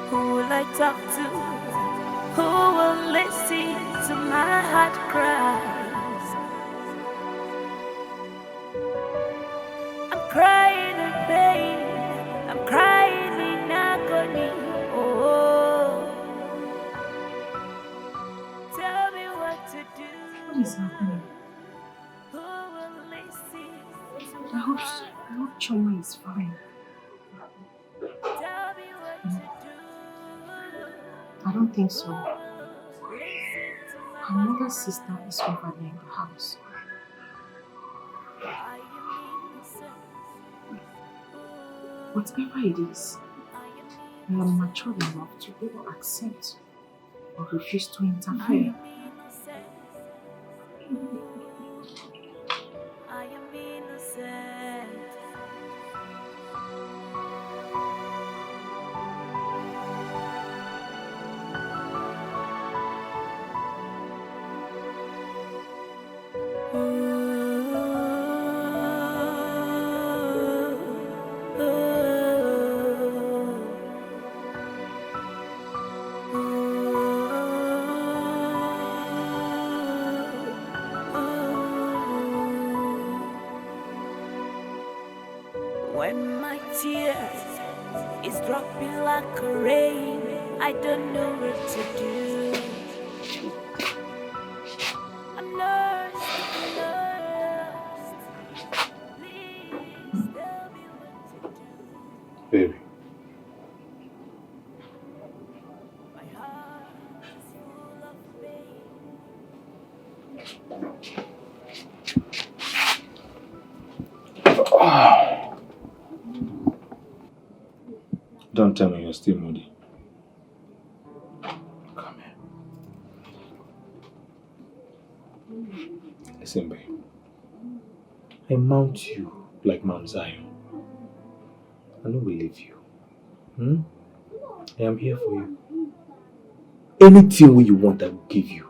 Who will I talk to? Who will listen to my heart cries? I'm crying in pain. I'm crying in agony. Oh, tell me what to do. What is happening? Who will listen to I hope Choma is fine. tell me what to do? I don't think so. Her mother's sister is over there in the house. Whatever it is, I am mature enough to be able to accept or refuse to interfere. I am innocent. When my tears is dropping like a rain, I don't know what to do. I'm lost, Please tell me what to do. Baby. My heart is full of pain. Don't tell me you're still moody. Come here. Listen, babe. I mount you like Mount Zion. I know we leave you. I am here for you. Anything you want, I will give you.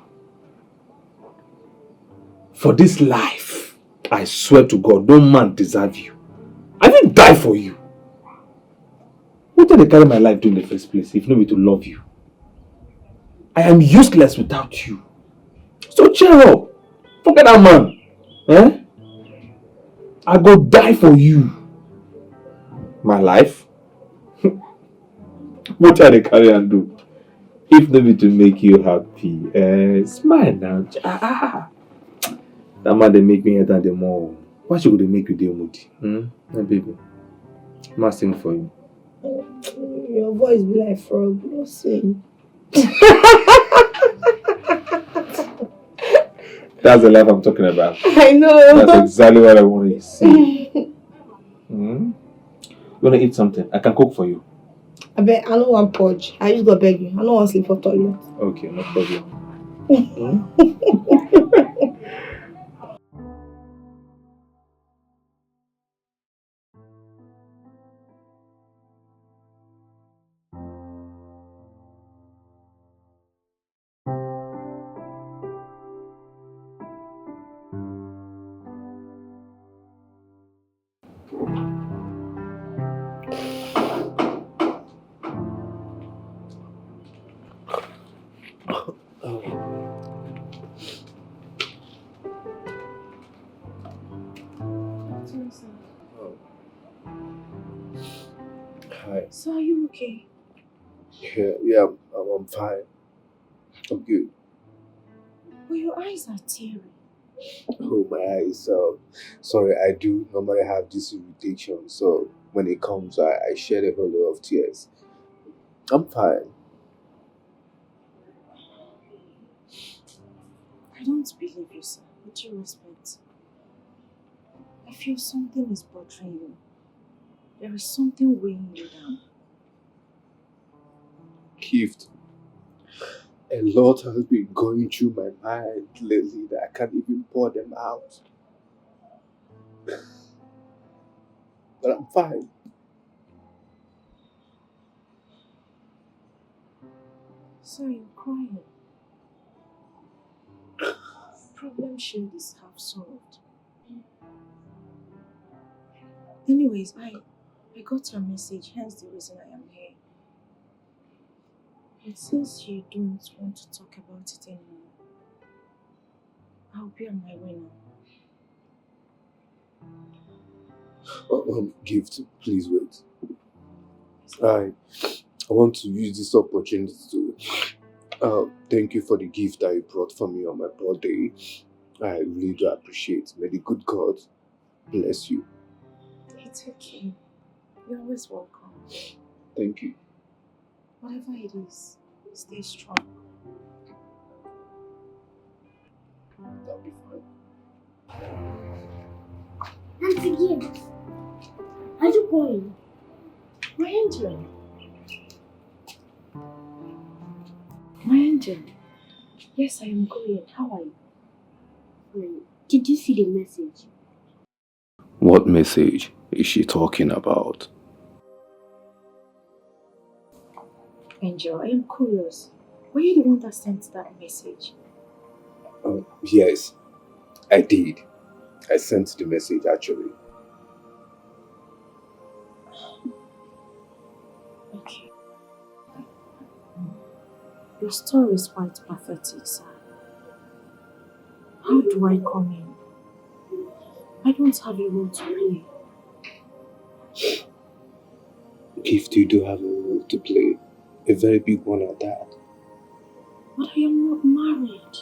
For this life, I swear to God, no man deserves you. I didn't die for you. What did I carry my life to in the first place if not to love you? I am useless without you. So cheer up. Forget that man. Eh? I go die for you. My life? What did I carry and do? If not to make you happy. Smile now. That man they make me enter the mall. Why should they make you deal moody? Hey, baby. I must sing for you. Your voice be like frog, no sing. That's the life I'm talking about. I know. That's exactly what I want to see. You want to eat something? I can cook for you. I bet I don't want purge. I just go beg you. I don't want to sleep for toilet. Okay, no problem. Hi. So are you okay? Yeah, I'm fine. I'm good. But your eyes are teary. Oh, my eyes. Sorry, I do normally have this irritation. So when it comes, I shed a whole lot of tears. I'm fine. I don't believe you, sir. With due respect. I feel something is bothering you. There is something weighing you down. Gift. A lot has been going through my mind lately that I can't even pour them out. But I'm fine. So you're crying. Problem shared is half solved. Anyways, I got your message, hence the reason I am here. But since you don't want to talk about it anymore, I'll be on my way now. Gift, please wait. I want to use this opportunity to thank you for the gift that you brought for me on my birthday. I really do appreciate. May the good God bless you. It's okay. You're always welcome. Thank you. Whatever it is, stay strong. That'll be fine. Auntie Gibbs, are you going? My angel. My angel. Yes, I am going. How are you? Did you see the message? What message is she talking about? Angel, I am curious. Were you the one that sent that message? Yes, I did. I sent the message actually. Okay. Your story is quite pathetic, sir. How do I come in? I don't have a role to play. Gift, you do have a role to play. A very big one at that. But I am not married.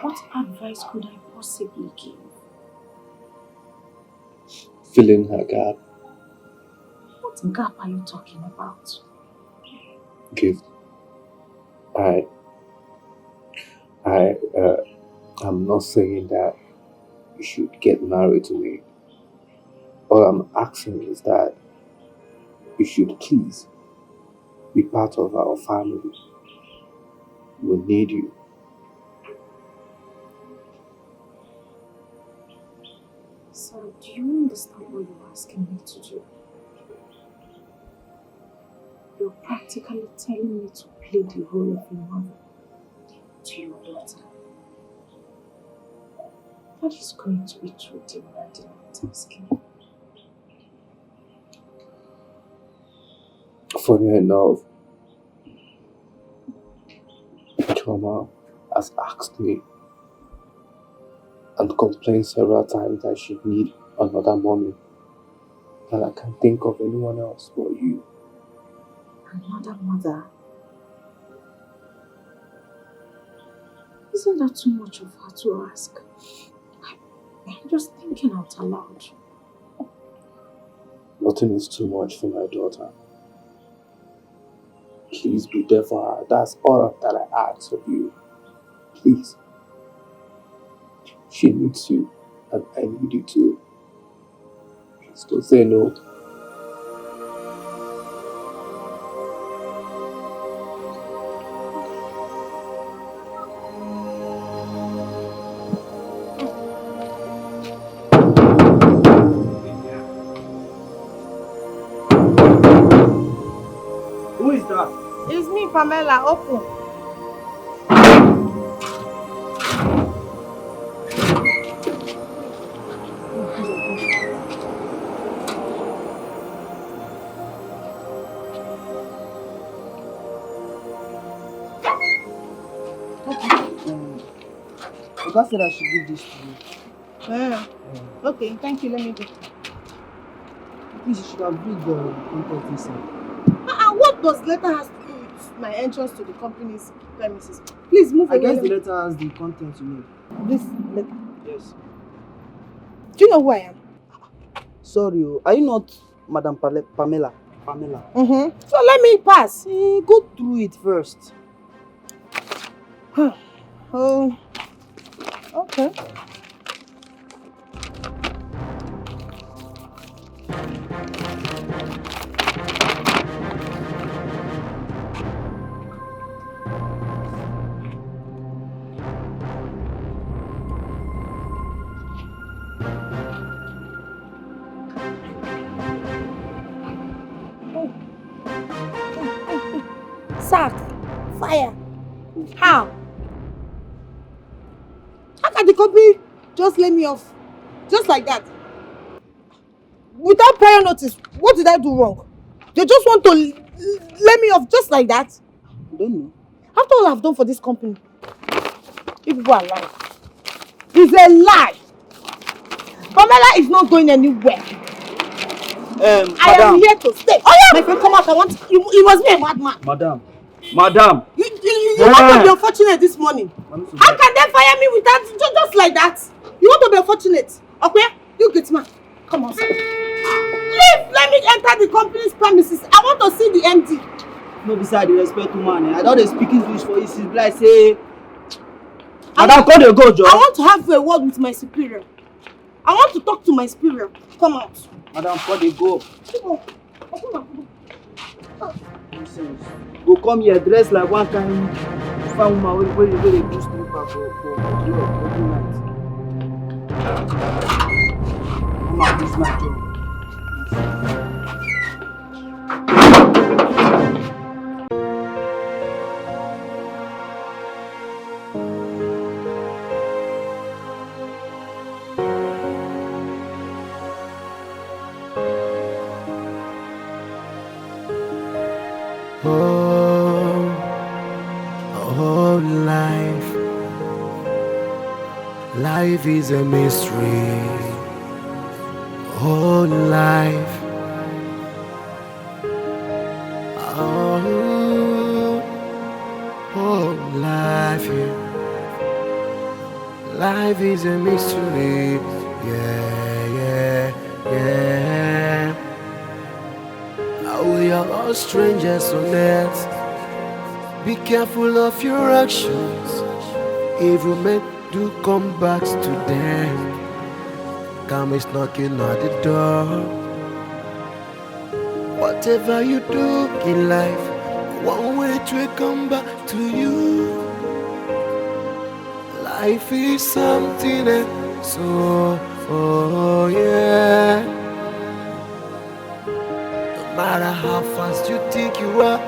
What advice could I possibly give? Fill in her gap. What gap are you talking about? Gift. I'm not saying that you should get married to me. All I'm asking is that you should please be part of our family. We need you. Sir, do you understand what you're asking me to do? You're practically telling me to play the role of a mother to your daughter. That is going to be too demanding and tasking. Funny enough, Choma has asked me and complained several times that she needs another mommy. And I can't think of anyone else but you. Another mother? Isn't that too much of her to ask? I'm just thinking out aloud. Nothing is too much for my daughter. Please be there for her. That's all that I ask of you. Please. She needs you, and I need you too. Please don't say no. Who is that? It's me, Pamela. Open. Oga said I should give this to you. Okay, thank you. Let me go. Please, you should have read the content inside. What does letter has to do with my entrance to the company's premises? Please move I away. guess the letter has the content you need. This letter. Yes. Do you know who I am? Sorry, are you not Madam Pamela? Pamela. So let me pass. Go through it first. Oh, okay. Sack, fire. How? How can the company just lay me off? Just like that? without prior notice. What did I do wrong? They just want to let me off just like that. I don't know. After all I've done for this company, if people are lying, it's a lie. Pamela is not going anywhere. I am here to stay. Oh yeah, my friend, come out. I want you must be a madman. Madam. You want to be unfortunate this morning. How can they fire me without just like that? You want to be unfortunate. Okay? You get man. Come on. Leave. Let me enter the company's premises. I want to see the MD. No, beside the respect man. I don't speak English for you. It's like say. Madam, come dey go, Joe. I want to have a word with my superior. I want to talk to my superior. Come out. Madam, come dey go. Come on. Nonsense. Go come here dressed like one kind fine woman where they do stripper for every night. Come on, this my job. Life is a mystery. Oh, life. Oh, life. Yeah. Life is a mystery. Yeah. We are all strangers on earth. Be careful of your actions. Evil men do come back to them. Karma is knocking at the door. Whatever you do in life, one way to come back to you. Life is something else. Oh yeah. No matter how fast you think you are,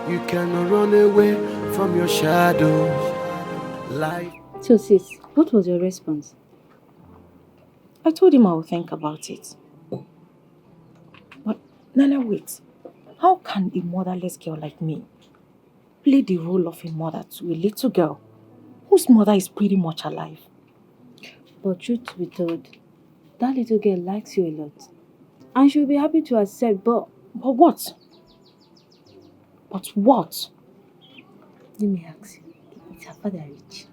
you cannot run away from your shadow. Life. So sis, what was your response? I told him I would think about it. But Nana, wait. How can a motherless girl like me play the role of a mother to a little girl whose mother is pretty much alive? But truth be told, that little girl likes you a lot. And she'll be happy to accept, but what? But what? Let me ask you, is her father rich?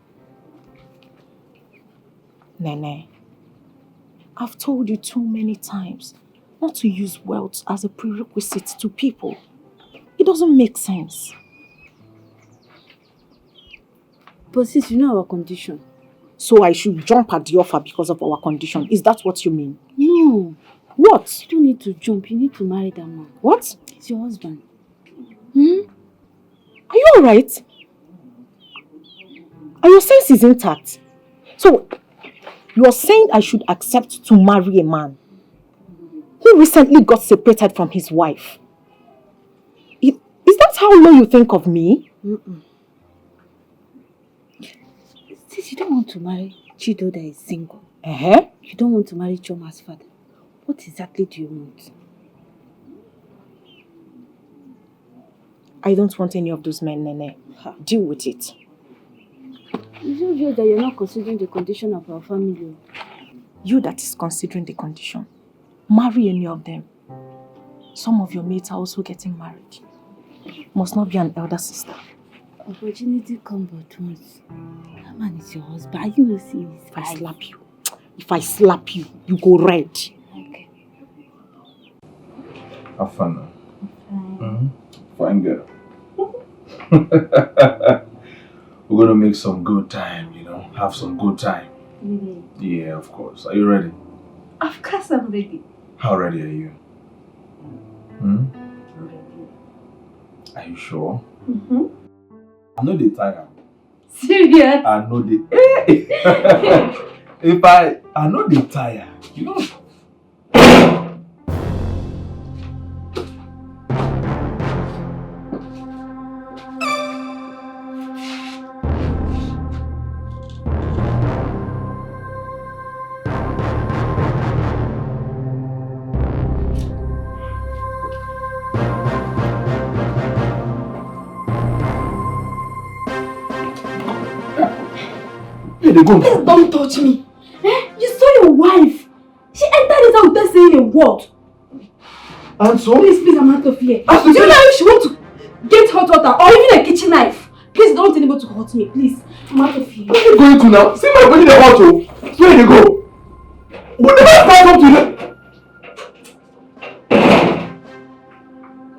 Nene, I've told you too many times not to use wealth as a prerequisite to people. It doesn't make sense. But sis, you know our condition. So I should jump at the offer because of our condition. Is that what you mean? No. What? You don't need to jump. You need to marry that man. What? He's your husband. Are you alright? Are your senses intact? So, you're saying I should accept to marry a man who recently got separated from his wife? Is that how low you think of me? Sis, you don't want to marry Chido that is single. You don't want to marry Choma's father. What exactly do you want? I don't want any of those men, Nene. Deal with it. It's obvious that you're not considering the condition of our family. You that is considering the condition, marry any of them. Some of your mates are also getting married. Must not be an elder sister. Opportunity comes but once. That man is your husband. You know, see, if I slap you, you go red. Okay. Have fun now. Fine girl. We're gonna make some good time, have some good time. Yeah, of course. Are you ready? Of course I'm ready. How ready are you? I'm ready. Are you sure? I know they tire. Serious? I know they. I know they tire. they go? Please don't touch me. Eh? You saw your wife. She entered this house without saying a word. And so? Please, I'm out of here. Do you know if she want to get hot water or even a kitchen knife? Please don't tell anybody to hurt me, please. I'm out of here. Where are you going to now? See my body in the hot. Where they go? We'll never pass up to them.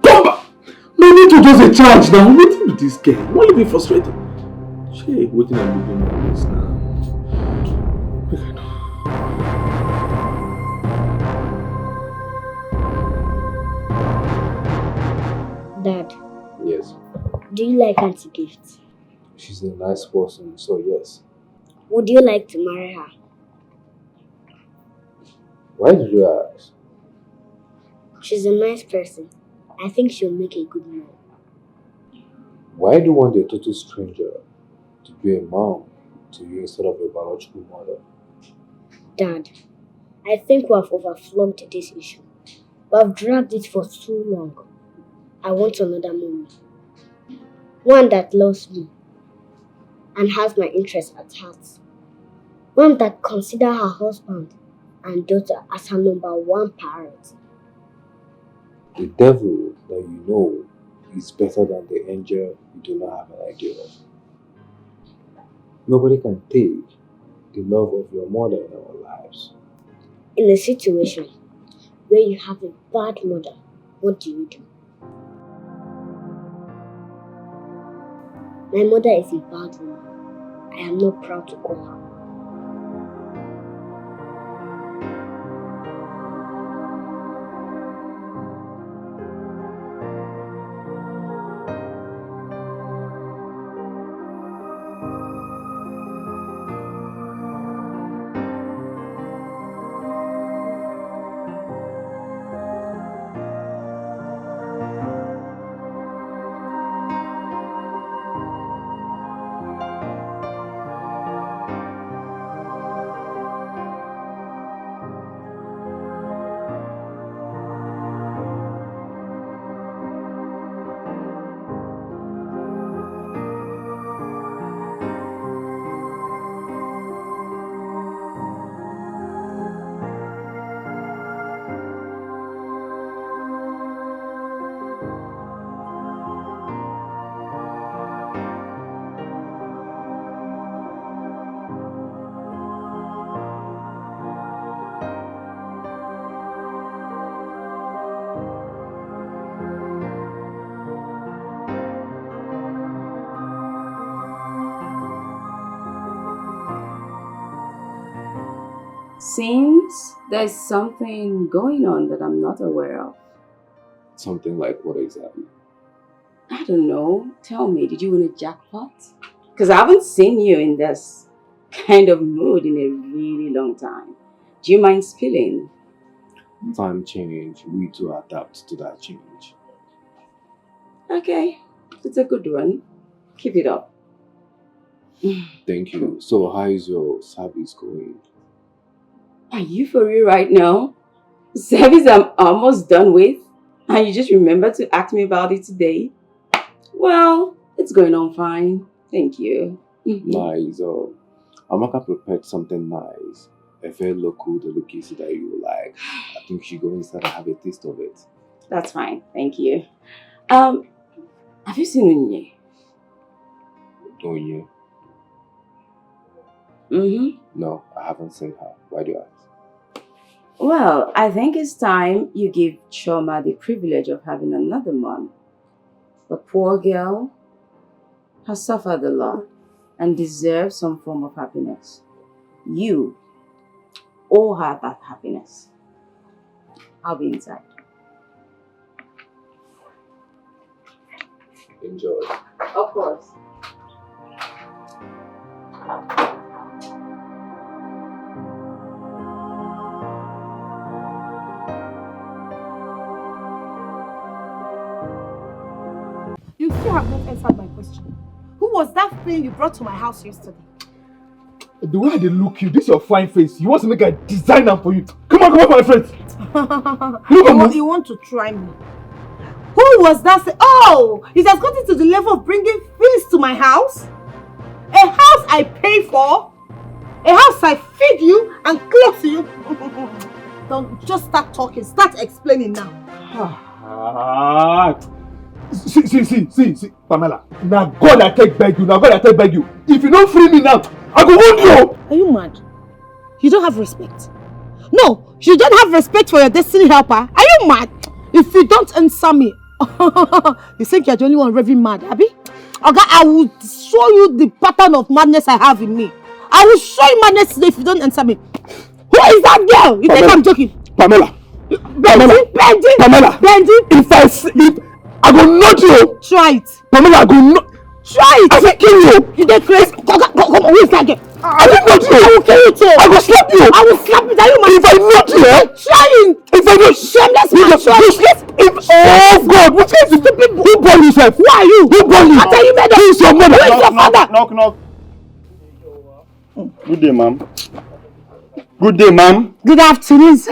Come back. No need to just a charge now. Waiting with this girl. Why you be frustrated? Hey, waiting and moving on this now. Okay, no. Dad, Yes. do you like Auntie Gift? She's a nice person, so yes. Would you like to marry her? Why did you ask? She's a nice person. I think she'll make a good mom. Why do you want a total stranger to be a mom to you instead of a biological mother? Dad, I think we have overflogged this issue. We have dragged it for too long. I want another mommy. One that loves me and has my interests at heart. One that considers her husband and daughter as her #1 priority. The devil that you know is better than the angel you do not have an idea of. Nobody can take the love of your mother in our lives. In a situation where you have a bad mother, what do you do? My mother is a bad woman. I am not proud to call her. Seems there's something going on that I'm not aware of. Something like what exactly? I don't know. Tell me, did you win a jackpot? Because I haven't seen you in this kind of mood in a really long time. Do you mind spilling? Time change, we to adapt to that change. Okay, it's a good one. Keep it up. Thank you. So how is your service going? Are you for real right now? Service I'm almost done with, and you just remember to ask me about it today? Well, it's going on fine. Thank you. Nice. Amaka prepared something nice. A very local delicacy that you like. I think she go inside and have a taste of it. That's fine. Thank you. Have you seen Unye? Onye? No, I haven't seen her. Why do you ask? Well, I think it's time you give Choma the privilege of having another mom. The poor girl has suffered a lot and deserves some form of happiness. You owe her that happiness. I'll be inside. Enjoy. Of course. You still have not answered my question. Who was that thing you brought to my house yesterday? The way they look you, this your fine face. You want to make a designer for you. Come on, my friend. You want to try me? Who was that? Oh, it has gotten to the level of bringing things to my house? A house I pay for? A house I feed you and clothe you. Don't just start talking. Start explaining now. See, Pamela. Now God I take beg you. Now God I take beg you. If you don't free me now, I go wound you. Are you mad? You don't have respect. No, you don't have respect for your destiny helper. Are you mad? If you don't answer me, you think you're the only one raving mad, Abby? Okay, I will show you the pattern of madness I have in me. I will show you madness today if you don't answer me. Who is that girl? You think I'm joking? Pamela. Benji. If I go not you. Try it. Pamela, I go not. Try it. I will kill you. You dey crazy. Come on. Who is that girl? I will not you. I will kill you too. I will slap you. I will slap you. Are you mad? If I not you, trying. If I not shameless man. Oh God, what kind of stupid? Who born yourself? Who are you? Who born you? I tell you, Who is your mother? Who is your father? Knock. Good day, ma'am. Good day, ma'am. Good afternoon, sir.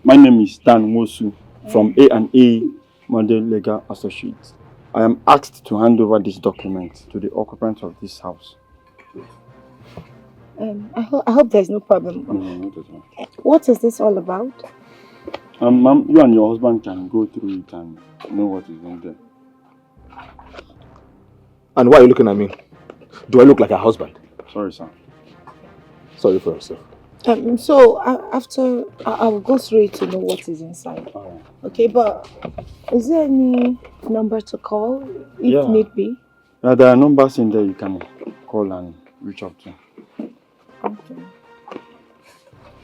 My name is Dan Mosu from A&A Model Legal Associates. I am asked to hand over this document to the occupant of this house. I hope there's no problem. What is this all about? Ma'am, you and your husband can go through it and know what is in there. And why are you looking at me? Do I look like a husband? Sorry, sir. Sorry for yourself. So after I will go through it to know what is inside. Right. Okay, but is there any number to call if need be? Yeah, there are numbers in there you can call and reach out to. Okay.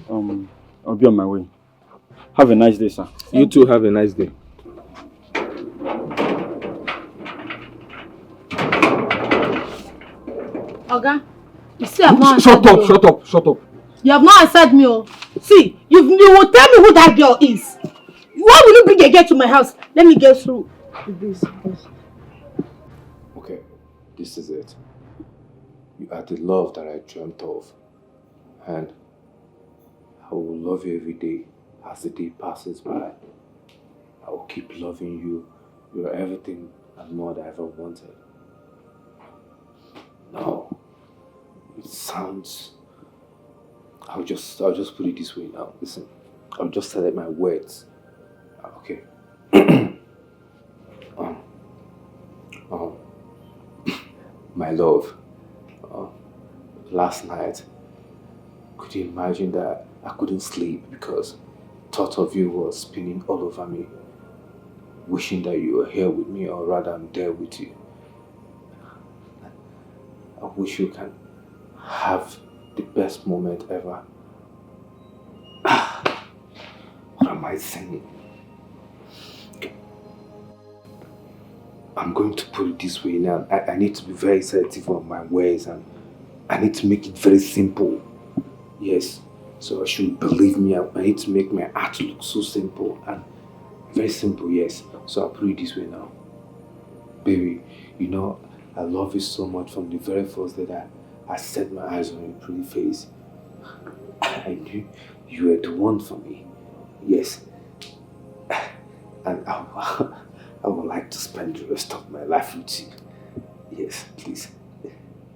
I'll be on my way. Have a nice day, sir. You too have a nice day. Oga, you see I've not Shut up. You have not answered me. Oh. See, you will tell me who that girl is. Why will you bring a girl to my house? Let me get through. Please. Okay, this is it. You are the love that I dreamt of. And I will love you every day as the day passes by. I will keep loving you. You are everything and more that I ever wanted. No, it sounds... I'll just put it this way now. Listen, I'll just select my words. Okay. My love. Last night, could you imagine that I couldn't sleep because thought of you was spinning all over me, wishing that you were here with me, or rather I'm there with you. I wish you can have the best moment ever. What am I saying? Okay. I'm going to put it this way now. I need to be very selective on my words and I need to make it very simple. Yes. So I should believe me. I need to make my art look so simple and very simple, yes. So I'll put it this way now. Baby, you know, I love you so much from the very first day that I set my eyes on your pretty face. I knew you were the one for me. Yes. And I would like to spend the rest of my life with you. Yes, please.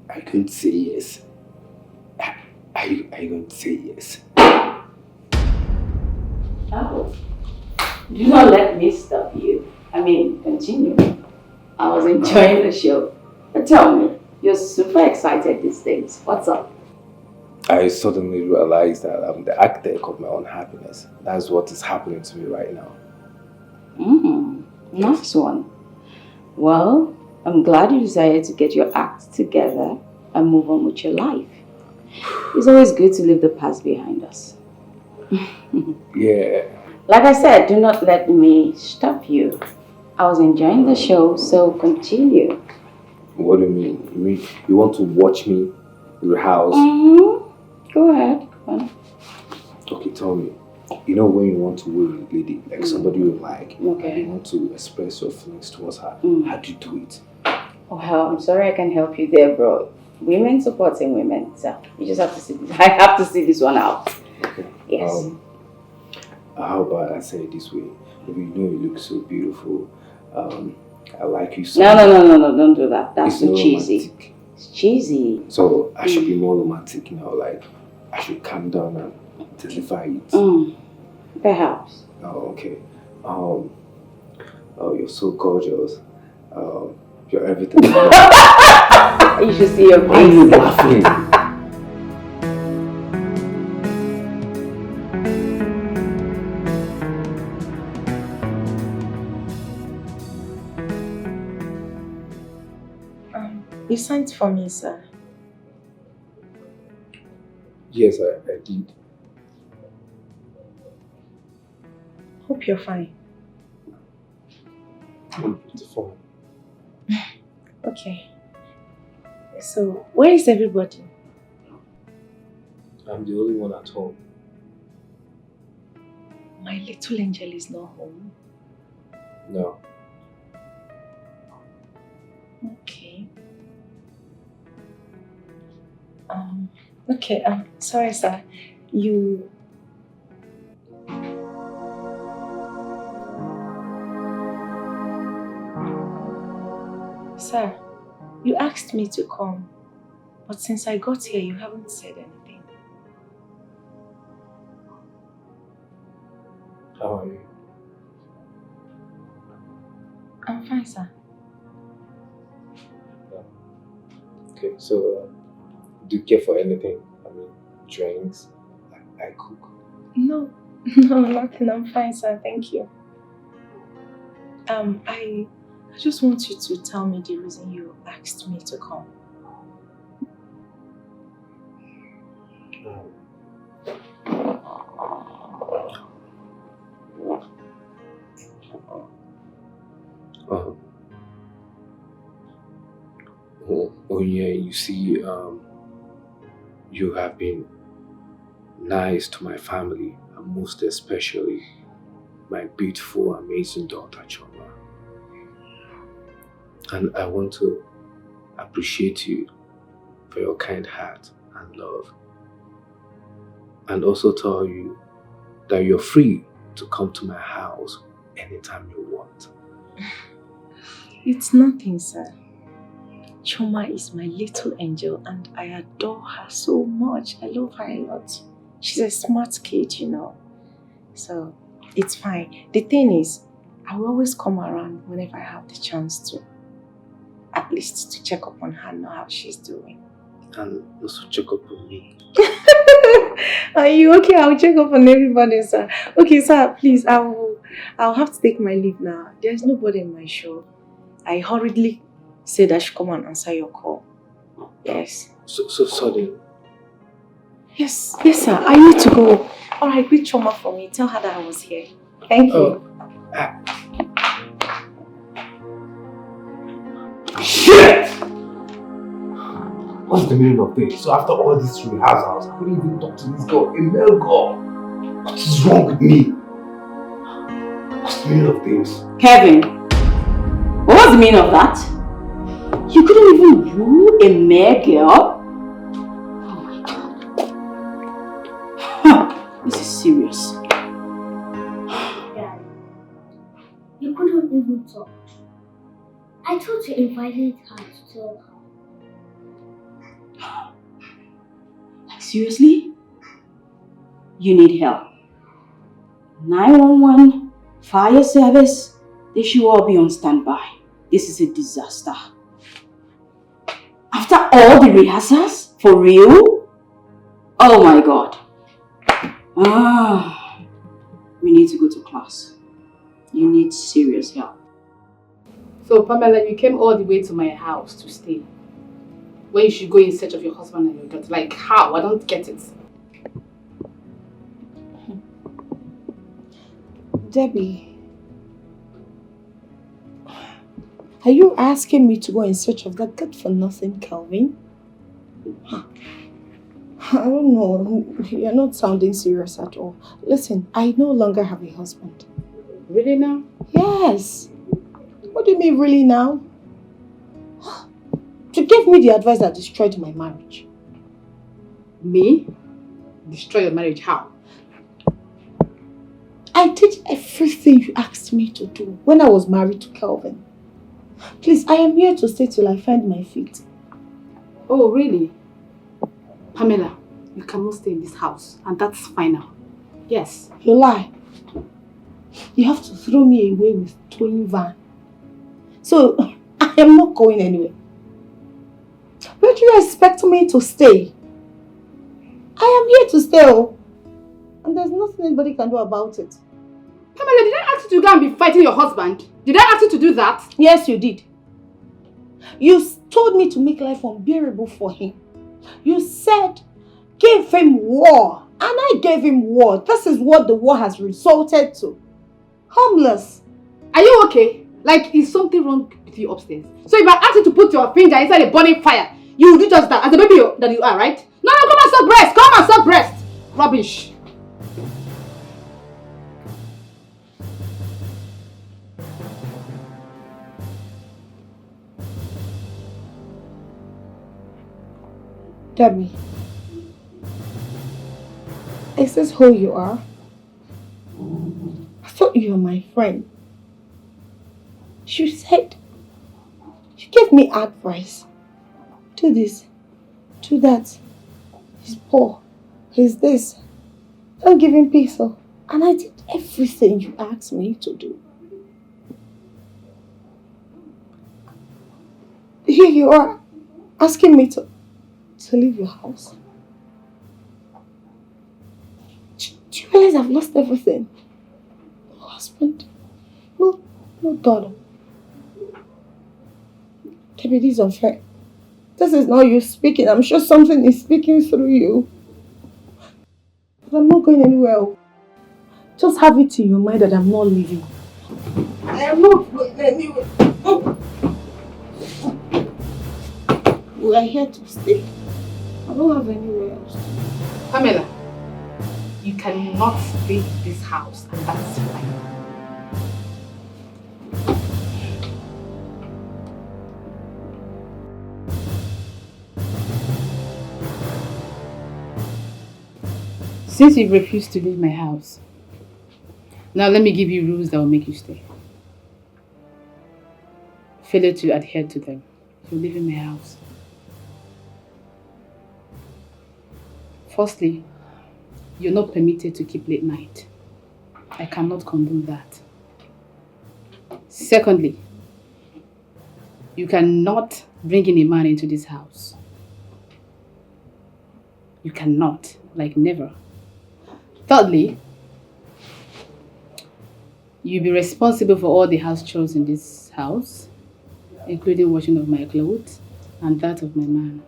Are you going to say yes? Are you going to say yes? Oh, do not let me stop you. I mean, continue. I was enjoying the show. But tell me, you're super excited these days. What's up? I suddenly realized that I'm the architect of my own happiness. That's what is happening to me right now. Nice one. Well, I'm glad you decided to get your act together and move on with your life. It's always good to leave the past behind us. Yeah. Like I said, do not let me stop you. I was enjoying the show, so continue. What do you mean? You mean you want to watch me rehearse? Go ahead. Go on. Okay, tell me. You know when you want to woo a lady, like somebody you like, and you want to express your feelings towards her, how do you do it? Oh, hell, I'm sorry I can't help you there, bro. Women supporting women, so you just have to see this. I have to see this one out. Okay. Yes. How about I say it this way? Maybe you know you look so beautiful. I like you so No, don't do that. That's it's too not cheesy. romantic. It's cheesy. So I should be more romantic now, like I should calm down and deliver it. Perhaps. Oh, okay. Oh, you're so gorgeous. You're everything. You should see your face. Why are you laughing? You signed for me, sir. Yes, I did. Hope you're fine. I'm beautiful. Okay. So, where is everybody? I'm the only one at home. My little angel is not home. No. Okay. Okay, sorry, sir. Sir, you asked me to come, but since I got here, you haven't said anything. How are you? I'm fine, sir. Okay, so do you care for anything? I mean, drinks? I cook. No, nothing. I'm fine, sir. Thank you. I just want you to tell me the reason you asked me to come. Oh yeah, you see, you have been nice to my family, and most especially my beautiful, amazing daughter, Choma. And I want to appreciate you for your kind heart and love. And also tell you that you're free to come to my house anytime you want. It's nothing, sir. Choma is my little angel and I adore her so much. I love her a lot. She's a smart kid, you know. So, it's fine. The thing is, I will always come around whenever I have the chance to. At least to check up on her, know how she's doing. And also check up on me. Are you okay? I'll check up on everybody, sir. Okay, sir, please, I'll have to take my leave now. There's nobody in my shop. I hurriedly said I should come and answer your call. Yes. So sudden. Yes, sir. I need to go. Alright, greet Choma for me. Tell her that I was here. Thank you. Shit! What's the meaning of this? So after all these rehearsals, I couldn't even talk to this girl, a male girl. What is wrong with me? What's the meaning of this? Kevin, what was the meaning of that? You couldn't even woo a mere girl? Oh my God. This is serious. Dad, you couldn't even talk. I thought you invited her to tell her. Like seriously? You need help. 911, fire service, they should all be on standby. This is a disaster. After all the rehearsals? For real? Oh my God. We need to go to class. You need serious help. So Pamela, you came all the way to my house to stay when you should go in search of your husband and your daughter. Like how? I don't get it. Debbie, are you asking me to go in search of that good-for-nothing Kelvin? I don't know. You're not sounding serious at all. Listen, I no longer have a husband. Really now? Yes. What do you mean, really now? You gave me the advice that destroyed my marriage. Me? Destroy your marriage? How? I did everything you asked me to do when I was married to Kelvin. Please, I am here to stay till I find my feet. Oh, really? Pamela, you cannot stay in this house, and that's final. Yes. You lie. You have to throw me away with towing van. So, I am not going anywhere. Where do you expect me to stay? I am here to stay, oh. And there's nothing anybody can do about it. Pamela, did I ask you to go and be fighting your husband? Did I ask you to do that? Yes, you did. You told me to make life unbearable for him. You said, give him war. And I gave him war. This is what the war has resulted to. Homeless. Are you okay? Like, is something wrong with you upstairs? So if I ask you to put your finger inside a burning fire, you will do just that, as a baby that you are, right? No, come and suck breast! Come and suck breast! Rubbish. Debbie, is this who you are? I thought you were my friend. You said, you gave me advice. Do this, do that. He's poor, he's this. Don't give him peace. And I did everything you asked me to do. Here you are, asking me to leave your house. Do you realize I've lost everything? No husband, no daughter. Debbie, this is unfair. This is not you speaking. I'm sure something is speaking through you. But I'm not going anywhere. Just have it in your mind that I'm not leaving. I am not going anywhere. We are here to stay. I don't have anywhere else. Pamela, you cannot leave this house, and that's fine. Since you refuse to leave my house, now let me give you rules that will make you stay. Failure to adhere to them, you leave in my house. Firstly, you're not permitted to keep late night. I cannot condone that. Secondly, you cannot bring in a man into this house. You cannot, like never. Thirdly, you'll be responsible for all the house chores in this house, including washing of my clothes and that of my man.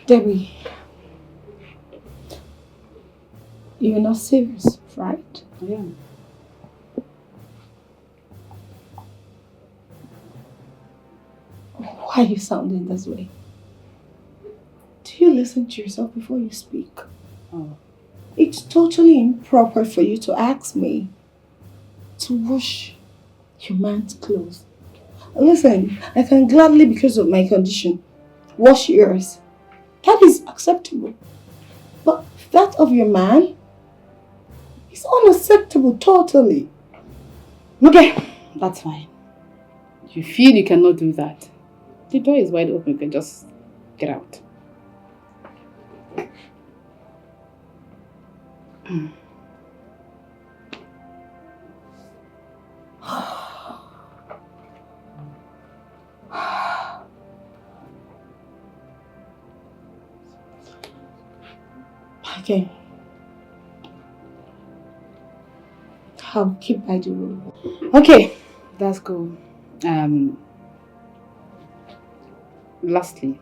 Debbie, you're not serious, right? I am. Why are you sounding this way? Do you listen to yourself before you speak? Oh. It's totally improper for you to ask me to wash your man's clothes. Listen, I can gladly, because of my condition, wash yours. That is acceptable. But that of your man is unacceptable totally. Okay, that's fine. If you feel you cannot do that, the door is wide open. You can just get out. Okay. I'll keep by the rule. Okay, that's cool. Lastly,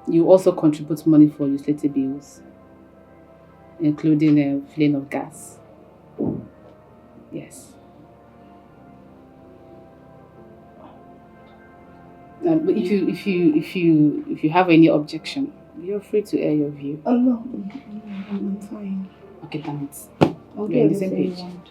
you also contribute money for utility bills, including filling of gas. Yes. But if you have any objection, you're free to air your view. Oh no, I'm fine. Okay, damn it. I'll We're on do the same everything you page. want.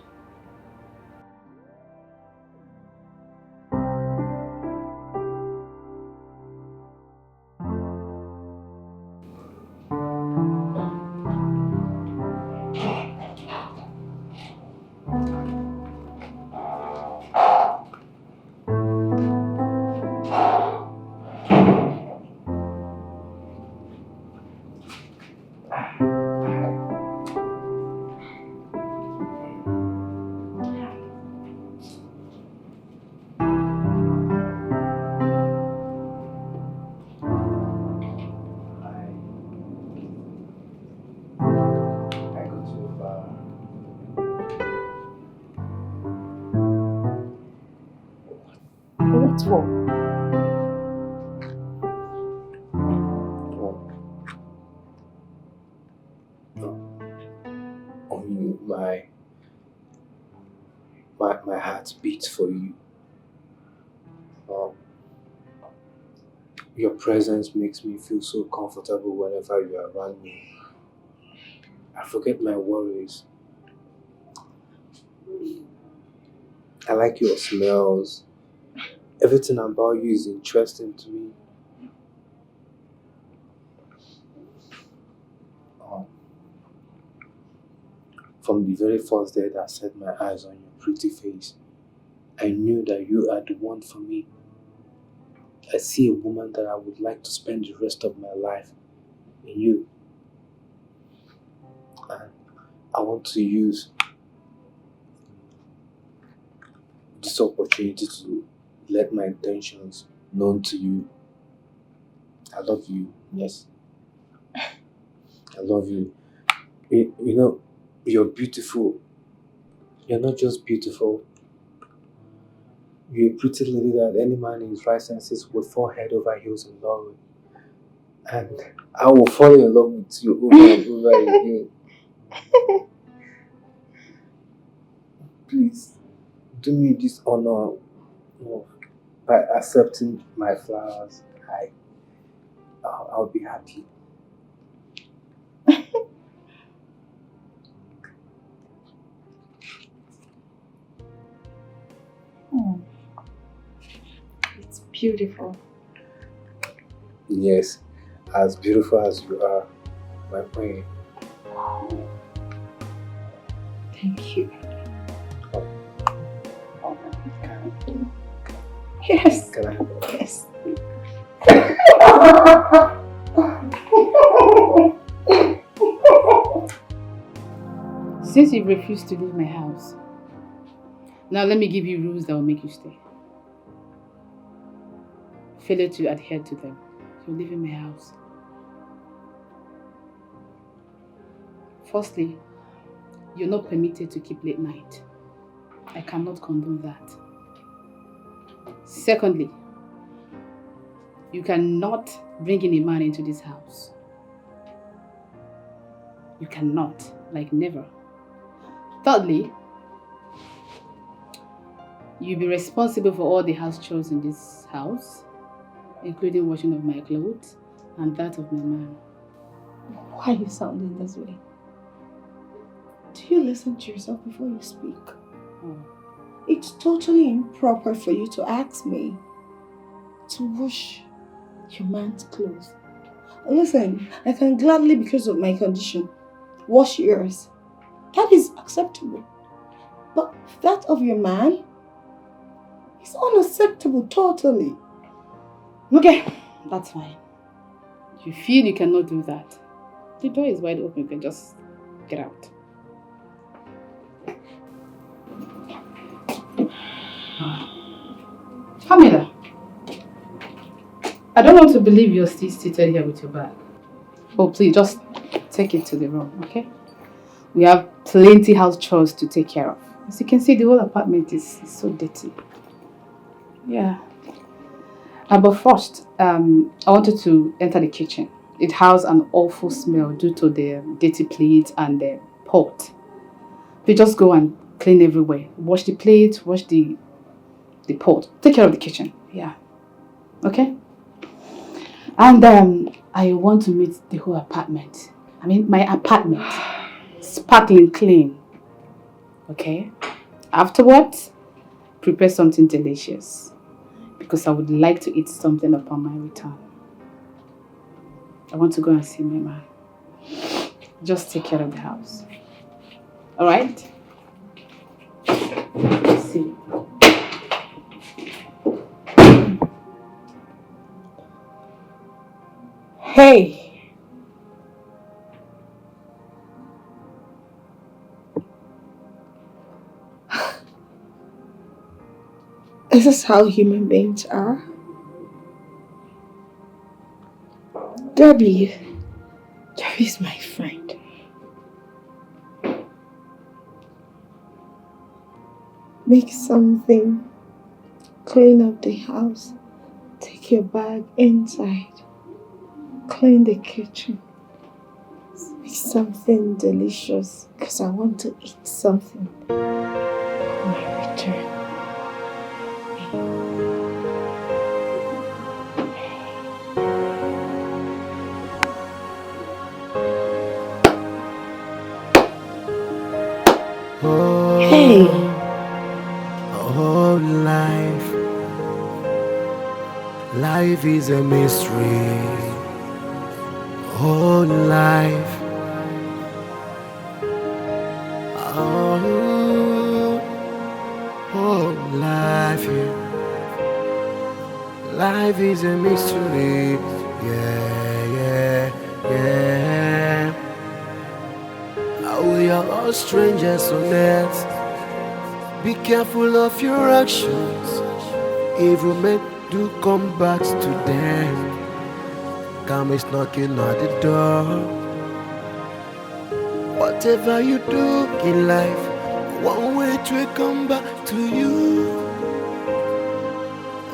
What for? On you, my heart beats for you. Your presence makes me feel so comfortable whenever you are around me. I forget my worries. I like your smells. Everything about you is interesting to me. From the very first day that I set my eyes on your pretty face, I knew that you are the one for me. I see a woman that I would like to spend the rest of my life in you. And I want to use this opportunity to let my intentions known to you. I love you, yes. I love you. You know, you're beautiful. You're not just beautiful. You're a pretty lady that any man in his right senses would fall head over heels in love with. And I will fall in love with you over and over again. Please, do me this honor by accepting my flowers. I'll be happy. It's beautiful. Yes, as beautiful as you are, my queen. Thank you. Yes. Yes. Can I? Yes. Since you refused to leave my house, now let me give you rules that will make you stay. Failure to adhere to them, you're leaving my house. Firstly, you're not permitted to keep late night. I cannot condone that. Secondly, you cannot bring in a man into this house. You cannot, like never. Thirdly, you'll be responsible for all the house chores in this house, including washing of my clothes and that of my man. Why are you sounding this way? Do you listen to yourself before you speak? Oh. It's totally improper for you to ask me to wash your man's clothes. Listen, I can gladly, because of my condition, wash yours. That is acceptable. But that of your man is unacceptable totally. Okay, that's fine. You feel you cannot do that. The door is wide open, you can just get out. Pamela, I don't want to believe you're still seated here with your bag. Oh, please, just take it to the room, okay? We have plenty house chores to take care of. As you can see, the whole apartment is so dirty. Yeah. But first, I wanted to enter the kitchen. It has an awful smell due to the dirty plates and the pot. We just go and clean everywhere. Wash the plates, wash the pot. Take care of the kitchen. Yeah. Okay? And I want to meet the whole apartment. I mean, my apartment. Sparkling clean. Okay? Afterwards, prepare something delicious. Because I would like to eat something upon my return. I want to go and see my man. Just take care of the house. Alright? See you. Hey! This is how human beings are. Debbie is my friend. Make something, clean up the house, take your bag inside, clean the kitchen, make something delicious because I want to eat something on my return. Hey! Oh, life is a mystery. Oh, life. Oh, life. Yeah. Life is a mystery. Yeah. We are all strangers on earth. Be careful of your actions. Evil men do come back to them. Karma is knocking at the door. Whatever you do in life, one way to come back to you.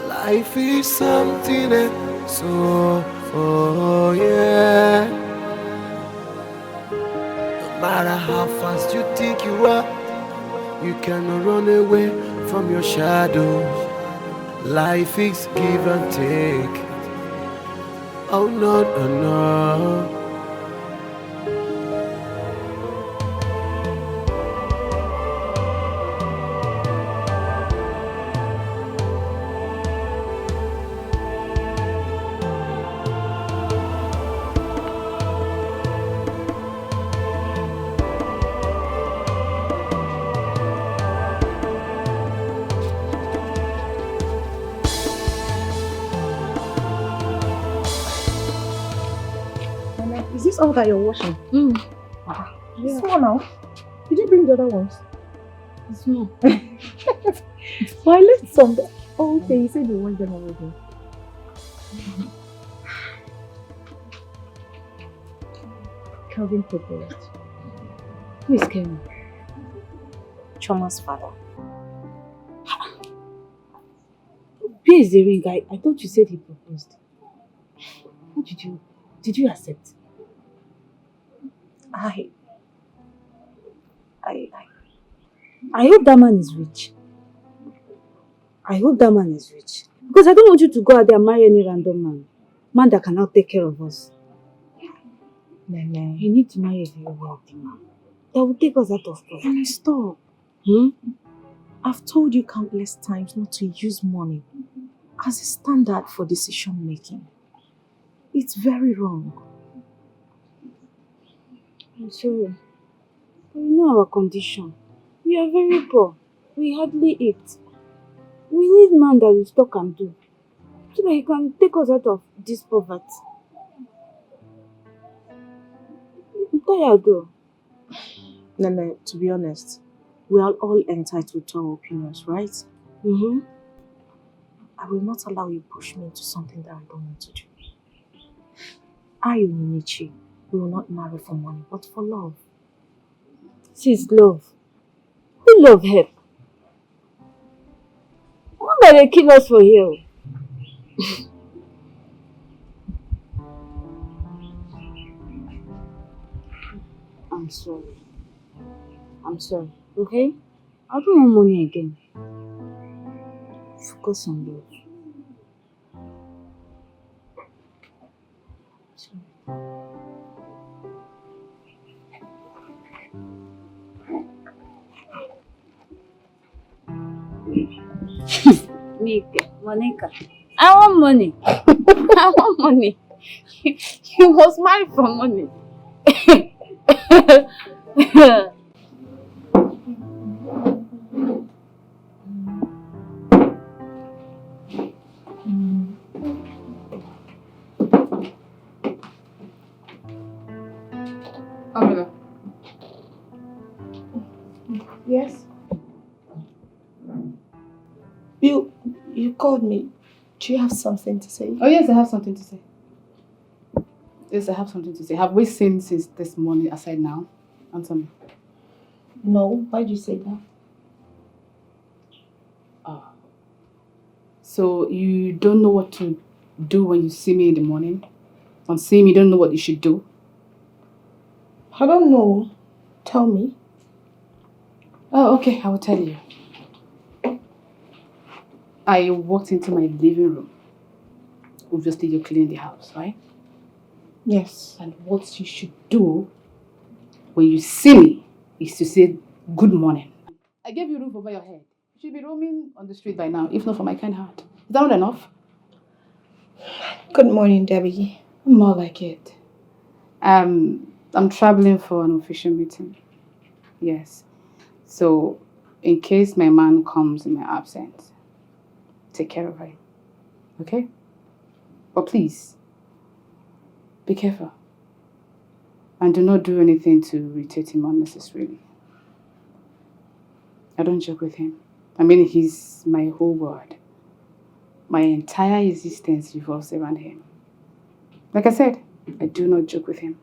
Life is something else. Oh yeah. No matter how fast you think you are, you cannot run away from your shadow. Life is give and take. Oh no. Is this all that you're washing? Yeah. Small now. Did you bring the other ones? Small. Why left some there? Oh, okay, you said you want them already. Calvin proposed. Who is Kelvin? Choma's father. Where is the ring? I thought you said he proposed. What did you accept? I hope that man is rich. I hope that man is rich. Because I don't want you to go out there and marry any random man. Man that cannot take care of us. Nene. You need to marry a very wealthy man. That will take us out of poverty. Nene, stop. I've told you countless times not to use money as a standard for decision making. It's very wrong. I'm sorry. But you know our condition. We are very poor. We hardly eat. We need man that will talk and do. So that he can take us out of this poverty. I'm tired though. Nene, to be honest, we are all entitled to our opinions, right? I will not allow you push me into something that I don't want to do. I, Oninichi, will not marry for money, but for love. Sis, love. Who love help? Why do they kill us for here? I'm sorry, okay? I don't want money again. Focus on love. Monica, I want money. I want money. You must marry for money. Amila. Yes? Bill, called me. Do you have something to say? Oh yes, I have something to say. Yes, I have something to say. Have we seen since this morning aside now? Answer me. No, why do you say that? So you don't know what to do when you see me in the morning? On seeing me, you don't know what you should do? I don't know. Tell me. Oh, okay, I will tell you. I walked into my living room. Obviously, you're cleaning the house, right? Yes. And what you should do when you see me is to say good morning. I gave you roof over your head. You should be roaming on the street by now, if not for my kind heart. Is that not enough? Good morning, Debbie. More like it. I'm traveling for an official meeting. Yes. So, in case my man comes in my absence, take care of him. Okay? But please, be careful. And do not do anything to irritate him unnecessarily. I don't joke with him. I mean, he's my whole world. My entire existence revolves around him. Like I said, I do not joke with him.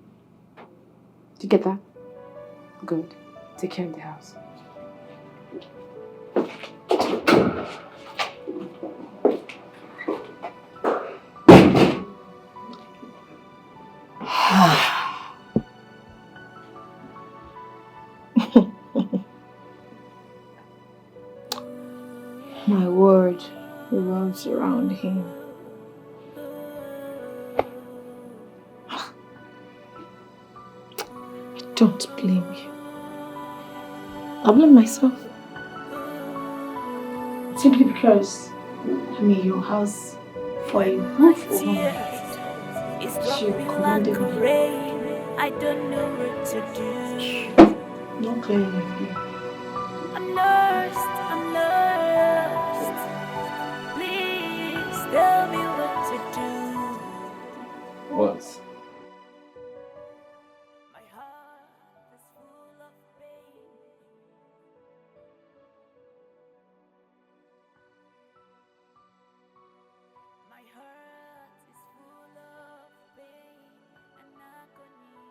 Do you get that? Good. Take care of the house. My world revolves around him. I don't blame you. I blame myself. Simply because I'm in your house for a roof over my head. It's She dropping like commanded a me. rain. I don't know what to do. Not clearly. I'm lost, I'm lost. Please tell me what to do. What? My heart is full of pain. My heart is full of pain and agony.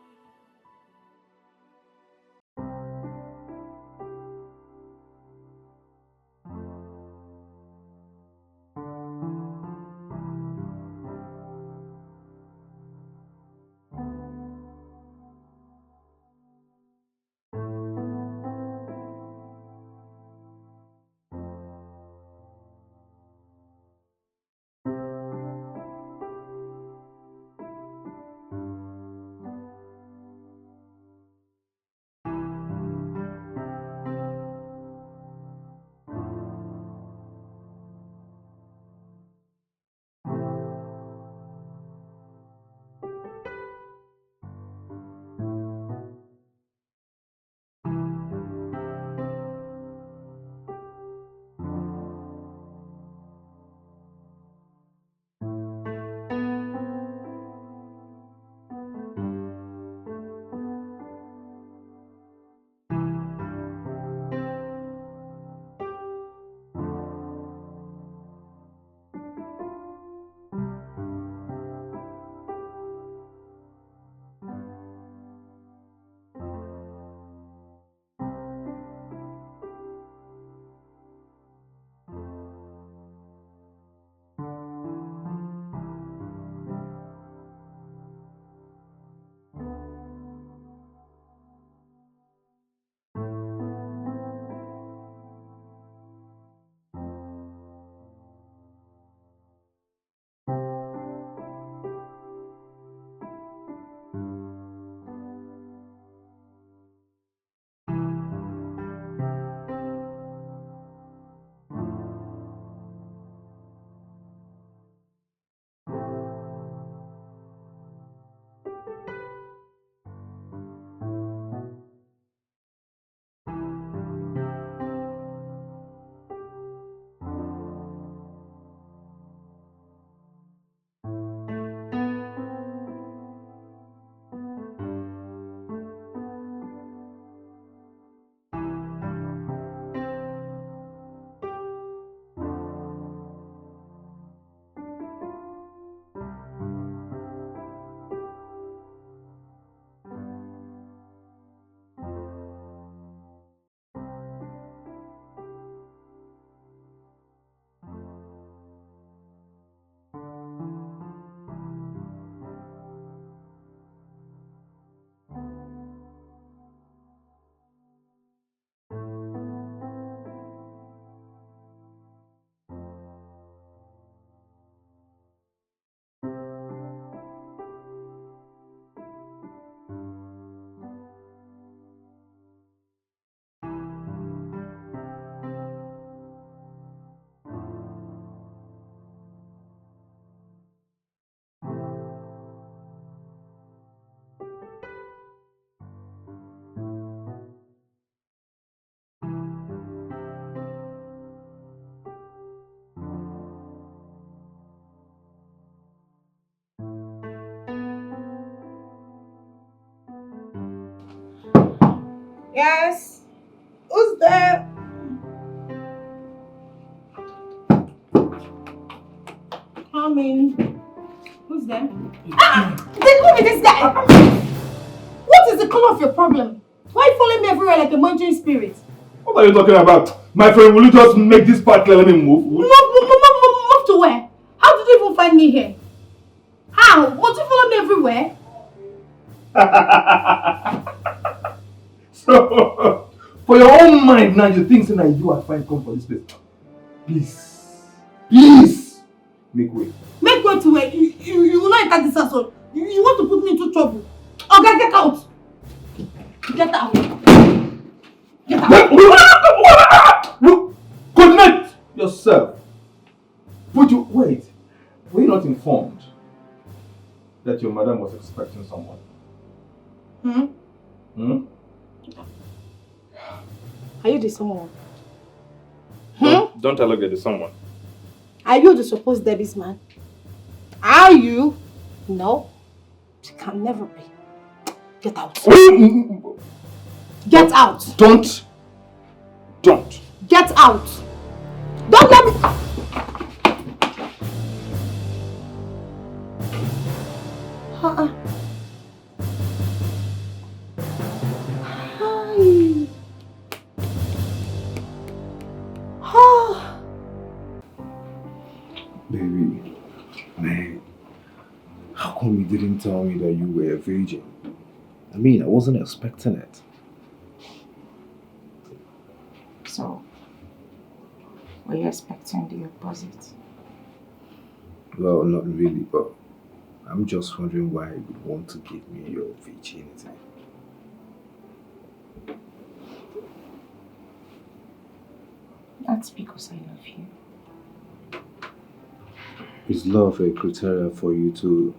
Yes. Who's there? Come in. Who's there? Look at this guy! What is the color of your problem? Why are you following me everywhere like a munching spirit? What are you talking about? My friend, will you just make this part clear? Let me move. Move to where? How did you even find me here? How? Won't you follow me everywhere? So, for your own mind now, you think that you are fine come for this place. Please, make way. Make way to where? You will not enter this household. You want to put me into trouble. Okay, get out. Get out. Get out. Coordinate yourself. Wait, were you not informed that your madam was expecting someone? Are you the someone? Don't tell her you're the someone. Are you the supposed Debbie's man? Are you? No. She can never be. Get out. Get out. Don't. Get out. Don't let me. Hi. Baby, man, how come you didn't tell me that you were a virgin? I mean, I wasn't expecting it. So, were you expecting the opposite? Well, not really, but I'm just wondering why you would want to give me your virginity. That's because I love you. Is love a criteria for you to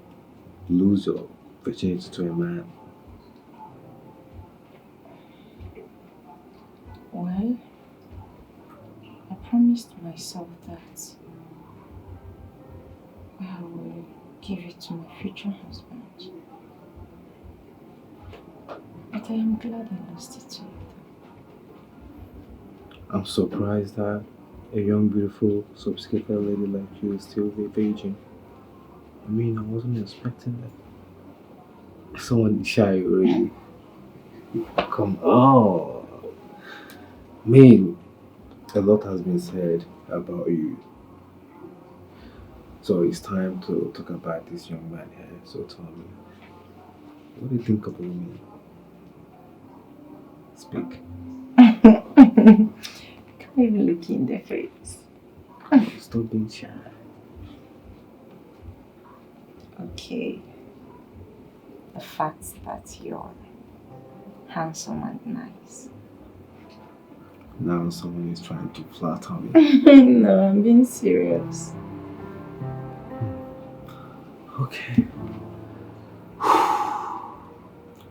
lose your virginity to a man? Well, I promised myself that I will give it to my future husband. But I am glad I lost it to you. I'm surprised that a young, beautiful, sophisticated lady like you is still a virgin. I mean, I wasn't expecting that. Someone shy already. Come on. I mean, a lot has been said about you. So it's time to talk about this young man here. So tell me, what do you think about me? Speak. Can't even look you in the face. Stop being shy. Okay. The fact that you're handsome and nice. Now someone is trying to flatter me. No, I'm being serious. Okay.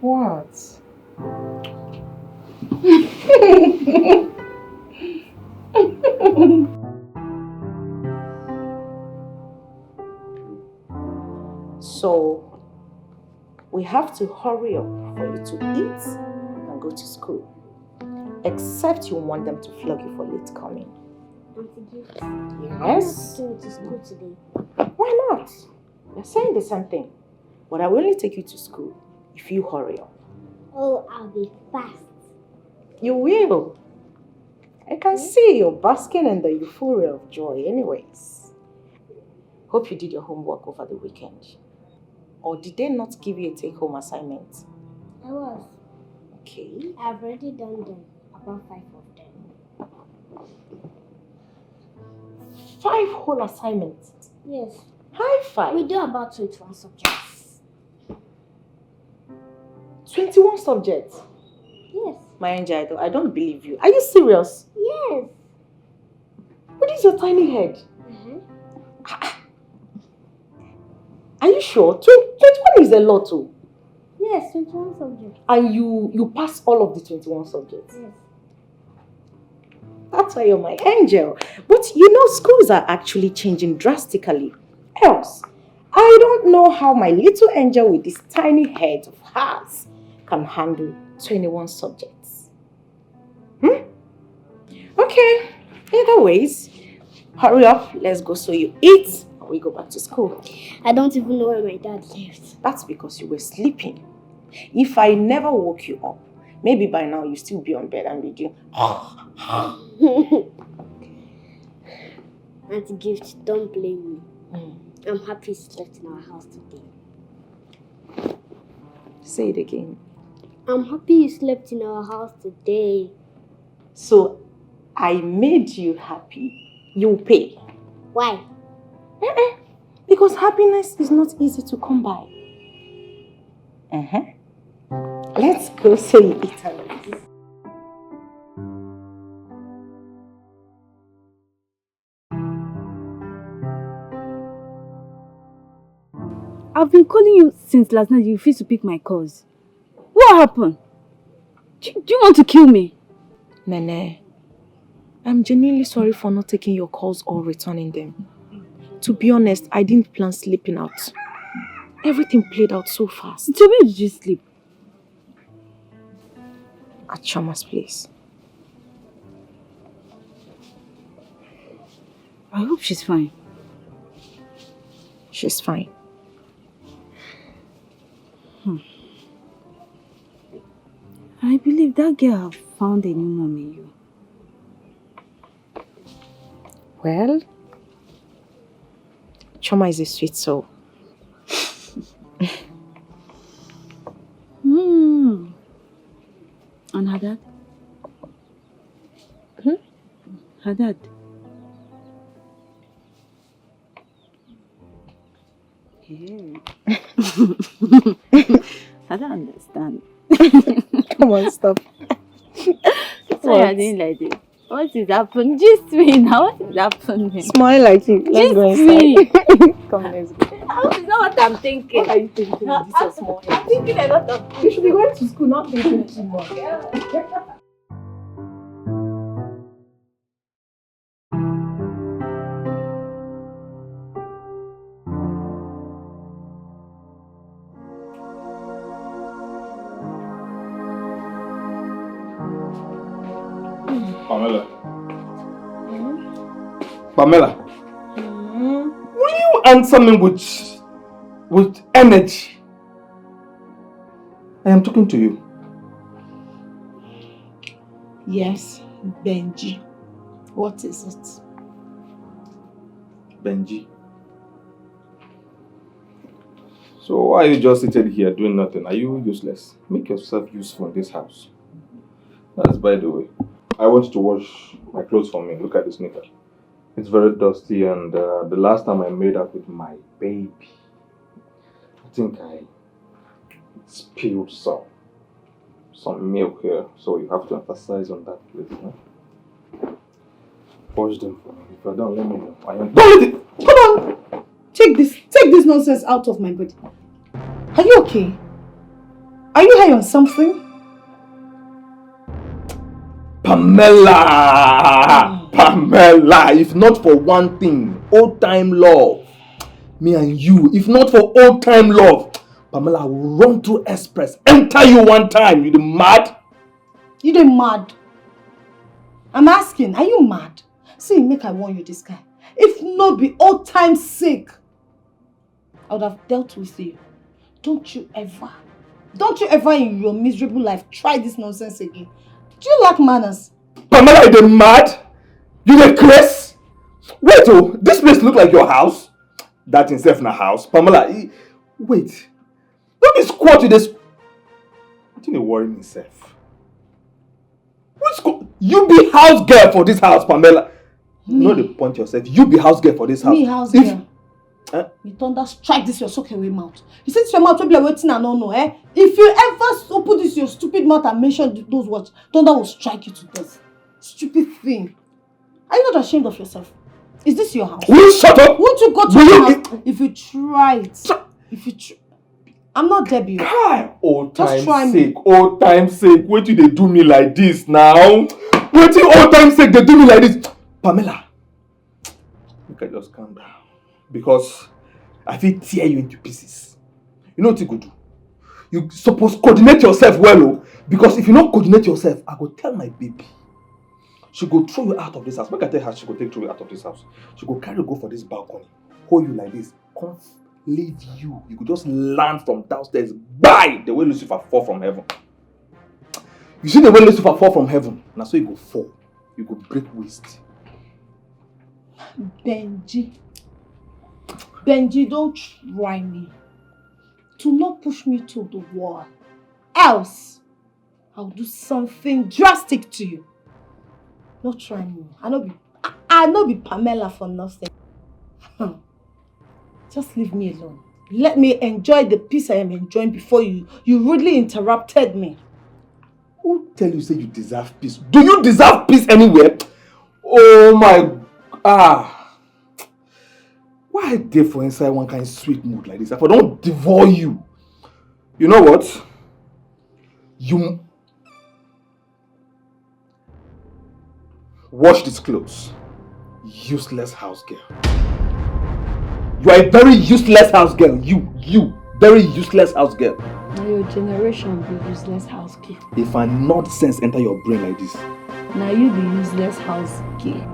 What? So, we have to hurry up for you to eat and go to school. Except you want them to flog you for late coming. Yes? I'm going to school today. Why not? You're saying the same thing. But I will only take you to school if you hurry up. Oh, I'll be fast. You will. I can see you're basking in the euphoria of joy anyways. Hope you did your homework over the weekend. Or did they not give you a take-home assignment? I was. Okay. I've already done them. About 5 of them. 5 whole assignments? Yes. High five. We do about 21 subjects. 21 subjects? Yes. My angel, I don't believe you. Are you serious? Yes. What is your tiny head? Are you sure? 21 is a lot too. Yes, 21 subjects. And you pass all of the 21 subjects? Yes. That's why you're my angel. But you know, schools are actually changing drastically. Else, I don't know how my little angel with this tiny head of hers can handle 21 subjects. Anyways, hurry up, let's go so you eat and we go back to school. I don't even know where my dad lives. That's because you were sleeping. If I never woke you up, maybe by now you still be on bed and be doing Auntie Gift, don't blame me. I'm happy he slept in our house today. Say it again. I'm happy you slept in our house today. So, I made you happy. You pay. Why? Because happiness is not easy to come by. Let's go so you eat already. I've been calling you since last night. You refuse to pick my calls. What happened? Do you want to kill me? Nene, I'm genuinely sorry for not taking your calls or returning them. To be honest, I didn't plan sleeping out. Everything played out so fast. So where did you sleep? At Chama's place. I hope she's fine. She's fine. I believe that girl found a new mom in you. Well, Chama is a sweet soul. And her dad? Her dad? Yeah. I don't understand. Come on, stop. Sorry, I didn't like it. What is happening? Just me now. What is happening? Smile like you. Let's go inside. Come, let's go. That's not what I'm thinking. What are you thinking? This is small. I'm thinking a lot of things. You should be going to school, not thinking too much. Pamela. Pamela. Will you answer me with energy? I am talking to you. Yes, Benji. What is it? Benji. So why are you just sitting here doing nothing? Are you useless? Make yourself useful in this house. That's by the way. I want you to wash my clothes for me. Look at this knicker. It's very dusty and the last time I made up with my baby, I think I spilled some milk here. So you have to emphasize on that, please. Huh? Wash them for me. If you're done, let me know. I am done. Come on! Take this nonsense out of my body. Are you okay? Are you high on something? Pamela! Pamela! If not for one thing, old time love. Me and you, if not for old time love, Pamela, I will run through express, enter you one time. You the mad? You the mad? I'm asking, are you mad? See, make I warn you this guy. If not be old time's sake, I would have dealt with you. Don't you ever in your miserable life try this nonsense again. Do you lack manners? Pamela, you the mad? You the crazy? Wait, oh, this place look like your house? That itself in a house. Pamela, wait. Don't be squat with this. I think they worry myself. You be house girl for this house, Pamela. No, they point yourself. You be house girl for this house. Me house girl. You thunder strike this your soak away mouth. You see this your mouth will be waiting and no, eh? If you ever open this your stupid mouth and mention those words, thunder will strike you to death. Stupid thing. Are you not ashamed of yourself? Is this your house? Will you shut up? Won't you go to your house? If you try it. I'm not Debbie. Old time sake. Old time sake. Wait till they do me like this now. Wait till old time sake they do me like this. Pamela, you can just calm down. Because I feel tear you into pieces. You know what you could do? You supposed coordinate yourself well, oh. Because if you don't coordinate yourself, I go tell my baby. She go throw you out of this house. Make I tell her she go throw you out of this house. She go carry you go for this balcony, hold you like this, come leave you. You could just land from downstairs. Bye! The way Lucifer fall from heaven. You see the way Lucifer fall from heaven? Now so you go fall. You go break waist. Benji, don't try me. Do not push me to the wall. Else, I'll do something drastic to you. Don't try me. I no be Pamela for nothing. Just leave me alone. Let me enjoy the peace I am enjoying before you rudely interrupted me. Who tell you say you deserve peace? Do you deserve peace anywhere? Oh my... Why are they for inside one kind of sweet mood like this? If I don't devour you. You know what? You... Wash these clothes. Useless house girl. You are a very useless house girl. You. Very useless house girl. Now your generation be useless house girl. If a nonsense enter your brain like this. Now you be useless house girl.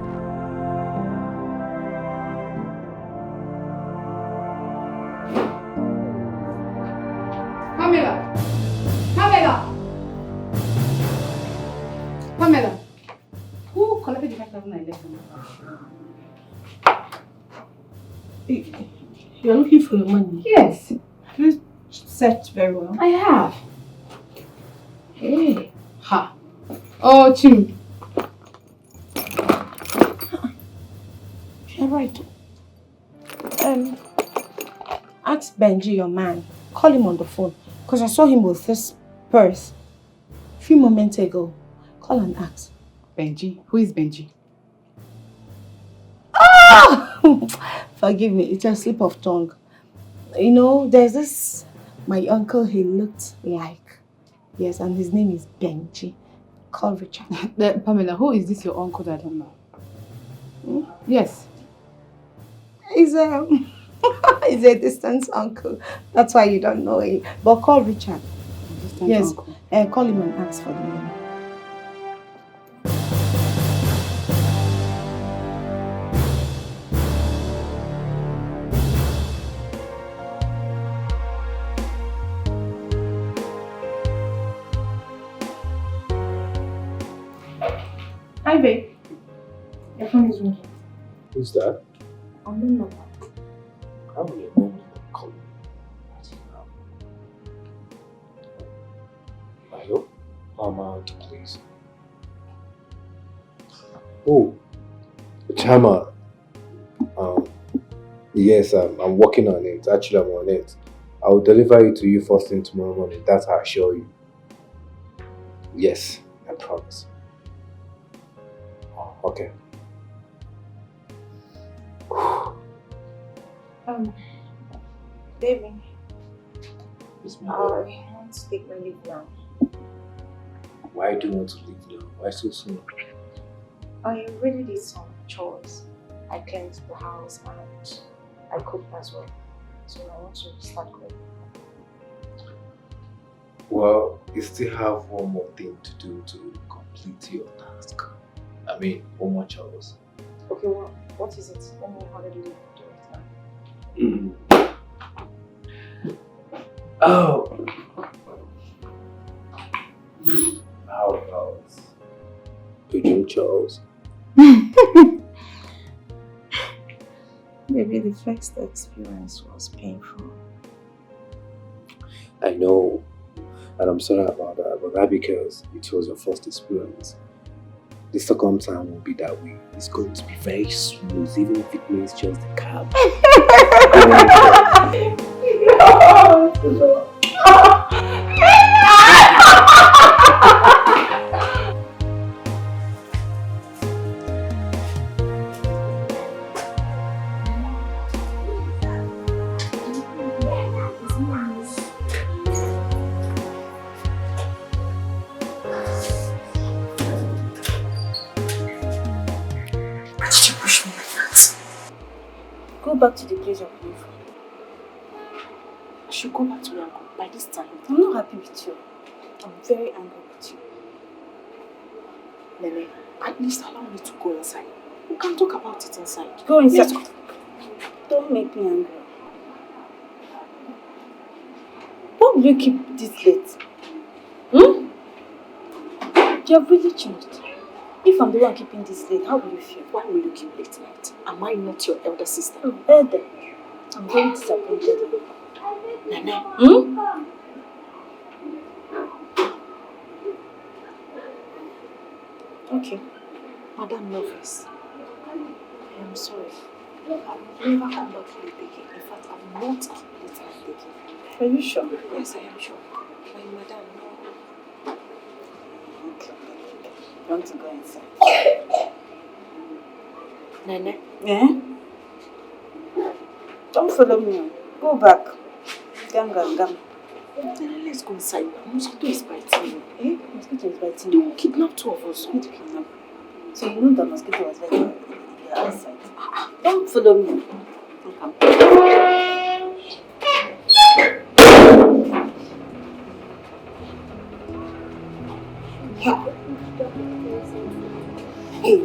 Pamela! Who collected the 5,000 I left on the house? You're looking for your money? Yes. Have you searched very well? I have. Hey. Ha. Oh, Chim. You're right. Ask Benji, your man. Call him on the phone. Because I saw him with this purse a few moments ago. Call and ask. Benji? Who is Benji? Ah! Forgive me, it's a slip of tongue. You know, there's this, my uncle he looked like. Yes, and his name is Benji. Call Richard. Pamela, who is this your uncle that I don't know? Hmm? Yes. He's he's a distant uncle. That's why you don't know him. But call Richard. Yes, call him and ask for the money. Hi, babe. Your phone is ringing. Who's that? I'm the number. How will your mom call me? Hello? Mama, please. Oh, Chama. Yes, I'm working on it. Actually, I'm on it. I will deliver it to you first thing tomorrow morning. That's how I assure you. Yes, I promise. Oh, okay. Baby. It's I want to take my leave now. Why do you want to leave now? Why so soon? I already did some chores. I cleaned the house and I cooked as well. So I want to start cooking. Well, you still have one more thing to do to complete your task. I mean, one more chores. Okay, well, what is it? Let me already do it now. Oh! How about bedroom chores? Maybe the first experience was painful. I know, and I'm sorry about that, but that's because it was your first experience. The second time will be that way. It's going to be very smooth, even if it means just the cab. Go back to the place of live. I should go back to my uncle by this time. I'm not happy with you. I'm very angry with you. Nene, at least allow me to go inside. We can talk about it inside. Go inside. Let's go. Don't make me angry. Why will you keep this late? Hmm? You have really changed. If I'm the one keeping this late, how will you feel? Why will you keep late night? Am I not your elder sister? Elder. I'm very disappointed in you. Nene. Hmm? Okay. Madam Novice, I am sorry. I will never come back late again. In fact, I will not keep late night again. Are you sure? Yes, I am sure. My madam, no. Okay. You want to go inside? Nene. Yeah? Don't follow me. Go back. Gam. Nene, let's go inside now. Mosquito is biting you. Eh? Mosquito is biting They you. will kidnap two of us. Who to kidnap? So you know that mosquito was biting you outside. Don't follow me. Come. Hey.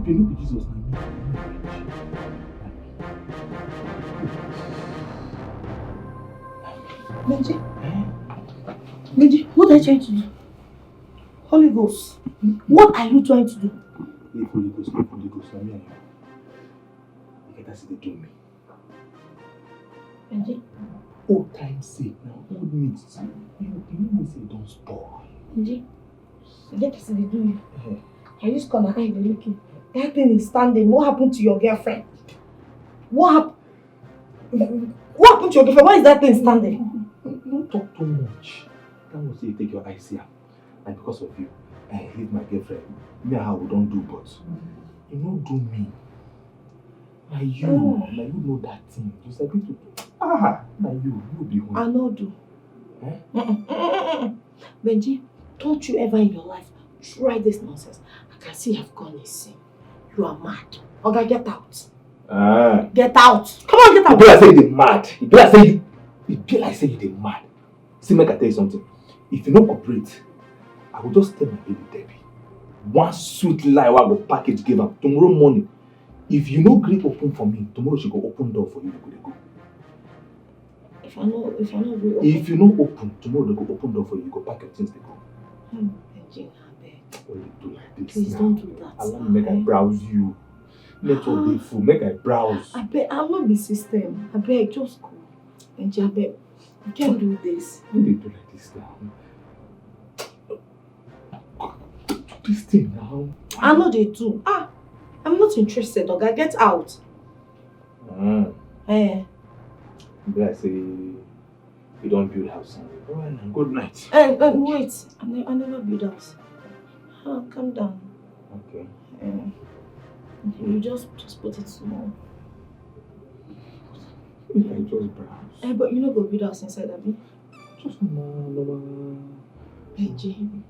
Baby, no be Jesus. Benji, what are you trying to do? Holy Ghost, what are you trying to do? Leave Holy Ghost, leave Holy Ghost. I mean, you get to do me. Benji? Old time's sake now, old meat. You know say don't spoil. Benji, you get to do you. I just come and hide looking. That thing is standing. What happened to your girlfriend? What happened to your girlfriend? Why is that thing standing? Don't talk too much. That will say you take your eyes here. And because of you, I leave my girlfriend. Me and her we don't do, but you don't do me. Now you know that thing. You said to now you be home. I know do. Benji, don't you ever in your life try this nonsense. I can see you've gone insane. You are mad. Okay, get out. Get out. Come on, get out. You be like say you're mad. You be like say you're mad. See, make I tell you something. If you don't cooperate, I will just tell my baby Debbie. One sweet lie I will package give her tomorrow morning. If you no gree open for me, tomorrow she go open door for you. Go. If I know open. If you no open, tomorrow they go open door for you. You go pack your things, they go. Benji, I beg. What you do like this? Please now? don't do that. Allow me make I browse you. Network be full. Make I browse. I beg. I'll not be system. I beg. Just go. Benji, I beg. You can't do this. What do you do like this now? Do this thing now. I know they do. I'm not interested, okay? Get out. Be like say you don't build house. Alright, good night. Wait. I never build house. Calm down. Okay. You just put it small. I just browse. But you know go build house inside of me. Just normal. Benji.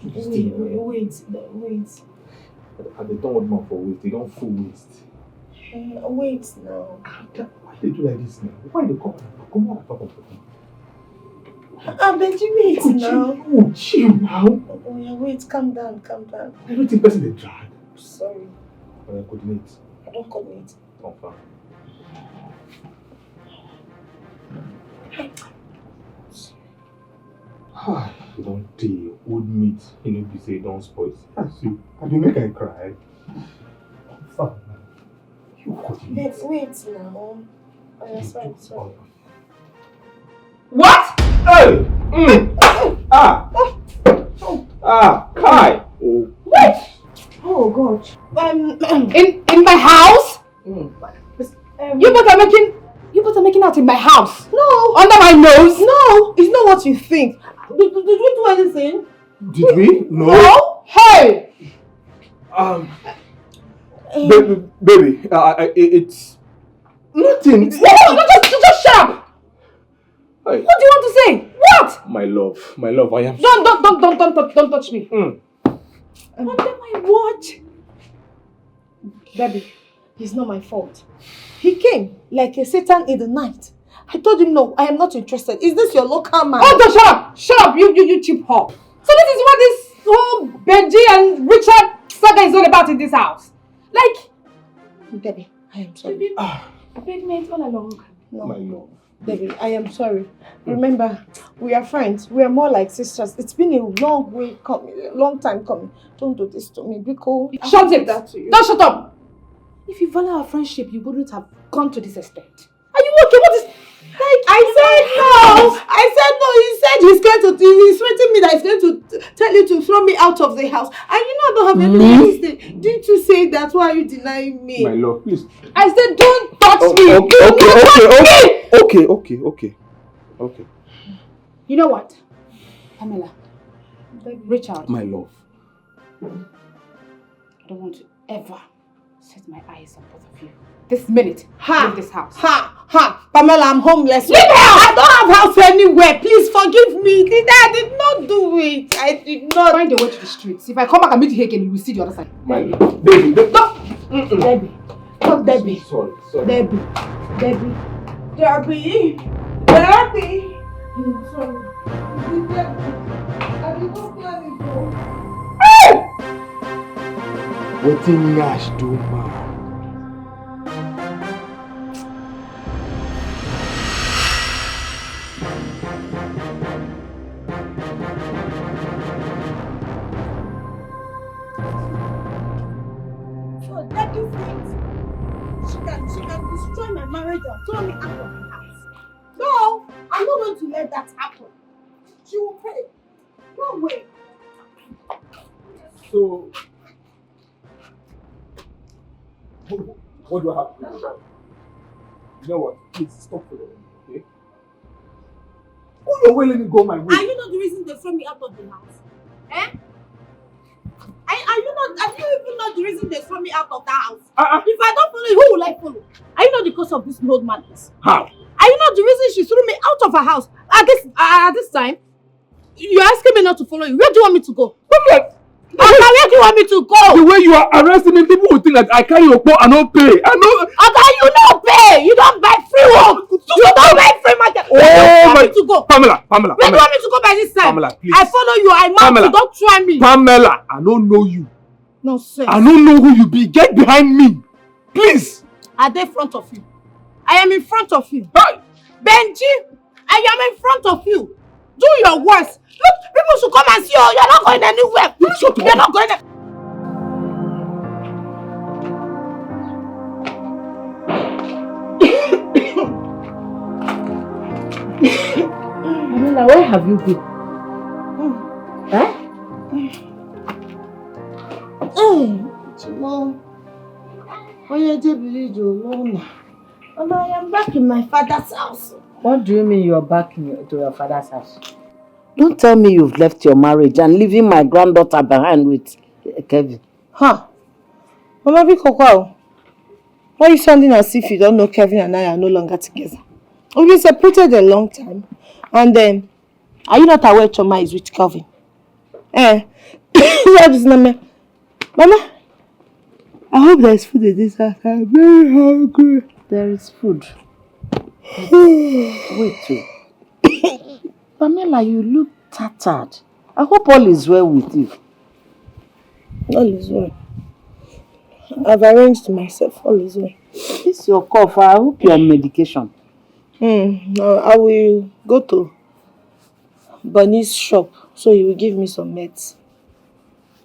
Wait. I don't want man for waste. They don't full waste. Wait now. Why they do like this now? Why they come on? Benji, wait now. Chill now. Oh yeah, wait. Calm down. Everything person they drag. Sorry. Coordinate. I don't coordinate. Confirm. Hi. You don't tell old meat, you know, be say don't spoil. See, I do make I cry. Fuck, man. You cut it. Wait now. Sorry. What? Hey! Hi! Oh. Wait! Oh God. In my house? You both are making out in my house. No. Under my nose. No, it's not what you think. Did we do anything? Did we? No. No. Hey. Baby, it's nothing. No, just shut up. Hey. What do you want to say? What? My love, I am. Don't touch me. Under my watch. Baby, it's not my fault. He came like a Satan in the night. I told him no, I am not interested. Is this your local man? Oh, shut up! Shut up, you cheap whore. So this is what this whole Benji and Richard saga is all about in this house. Like, Debbie, I am sorry. Bedmates all along. No. My love. Debbie, I am sorry. Remember, we are friends. We are more like sisters. It's been a long time coming. Don't do this to me because Shut it! Don't shut up! If you value our friendship, you wouldn't have gone to this extent. Are you okay? What is... I said no! He said he's threatening me that he's going to tell you to throw me out of the house. And you know I don't have any reason. Didn't you say that? Why are you denying me? My love, please. I said don't touch me! Okay. You know what? Pamela. Richard. My love. I don't want to ever set my eyes on both of you. This minute, leave this house. Pamela, I'm homeless. Leave the house! I don't have house anywhere. Please forgive me. I did not do it. I did not. Find a way to the streets. If I come back and meet you again, you will see the other side. My love. Baby. No! Debbie. Not Debbie. Sorry. Debbie. I'm sorry. I did not plan it though. Wetin Nash do, man? So Debbie thinks she can destroy my marriage and throw me out of the house. No, I'm not going to let that happen. She will pay. No way. So, what do I have to do? You know what? Please stop following me, okay? Go your way, let me go my way. Are you not the reason they throw me out of the house? Eh? Are you even not the reason they throw me out of the house? If I don't follow you, who will I follow? Are you not the cause of this old madness? How? Are you not the reason she threw me out of her house? At this time, you're asking me not to follow you. Where do you want me to go? Where do you want me to go? The way you are arresting me, people will think that I carry your boat and not pay. You don't pay. You don't buy free work. You don't buy free market. Where do you want me to go? Pamela. Where do you want me to go by this time? Pamela, please. I follow you. I'm out. You don't try me. Pamela, I don't know you. No sense. I don't know who you be. Get behind me. Please. Are they in front of you? I am in front of you. Benji, I am in front of you. Do your worst. Look, people should come and see you. You're not going anywhere. You're not going anywhere. Pamela, where have you been? Mama, I am back in my father's house. What do you mean you're back to your father's house? Don't tell me you've left your marriage and leaving my granddaughter behind with Kevin. Mama, Bikoko, why are you sounding as if you don't know Kevin and I are no longer together? We've been separated a long time. And then, are you not aware Choma is with Kevin? What is name? Mama, I hope there's food in this house. I'm very hungry. There is food. Wait too. Pamela, you look tattered. I hope all is well with you. All is well. I've arranged myself. All is well. This your cough. I hope you're on medication. No, I will go to Bunny's shop, so he will give me some meds.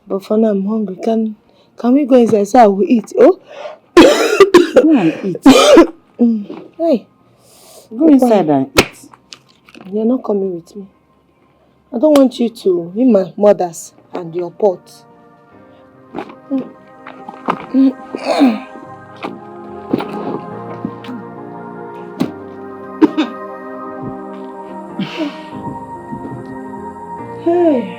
But for now, I'm hungry. Can we go inside so I will eat? Oh, Go and eat. Hey, Go inside and eat. You're not coming with me. I don't want you to be my mother's and your pot. Hey.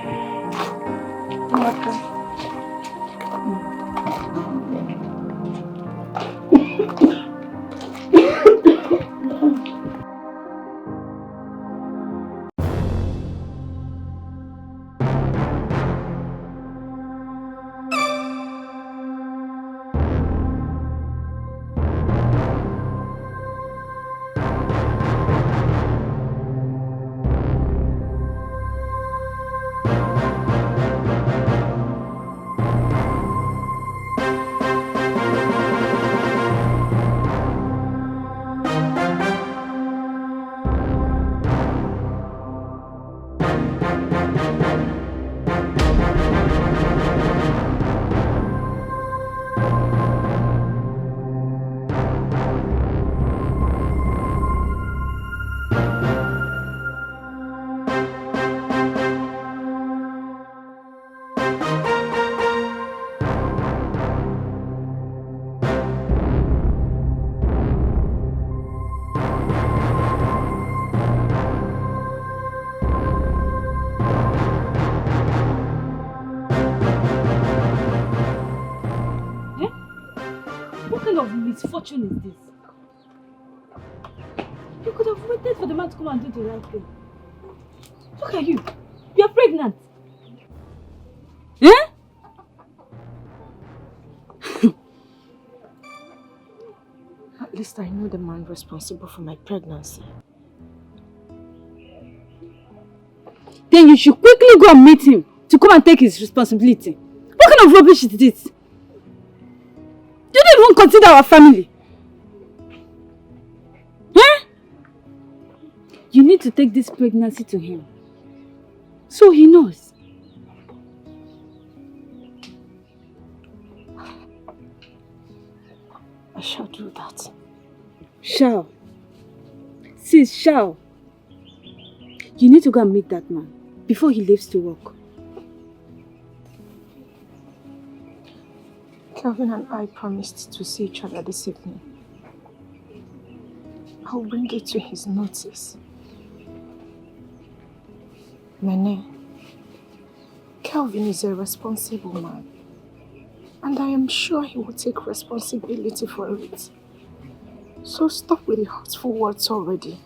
Misfortune is this? You could have waited for the man to come and do the right thing. Look at you. You are pregnant. Eh? At least I know the man responsible for my pregnancy. Then you should quickly go and meet him to come and take his responsibility. What kind of rubbish is this? You don't even consider our family. Eh? You need to take this pregnancy to him, so he knows. I shall do that. Shall. Sis, shall. You need to go and meet that man before he leaves to work. Kelvin and I promised to see each other this evening. I'll bring it to his notice. Nene, Kelvin is a responsible man, and I am sure he will take responsibility for it. So stop with the hurtful words already.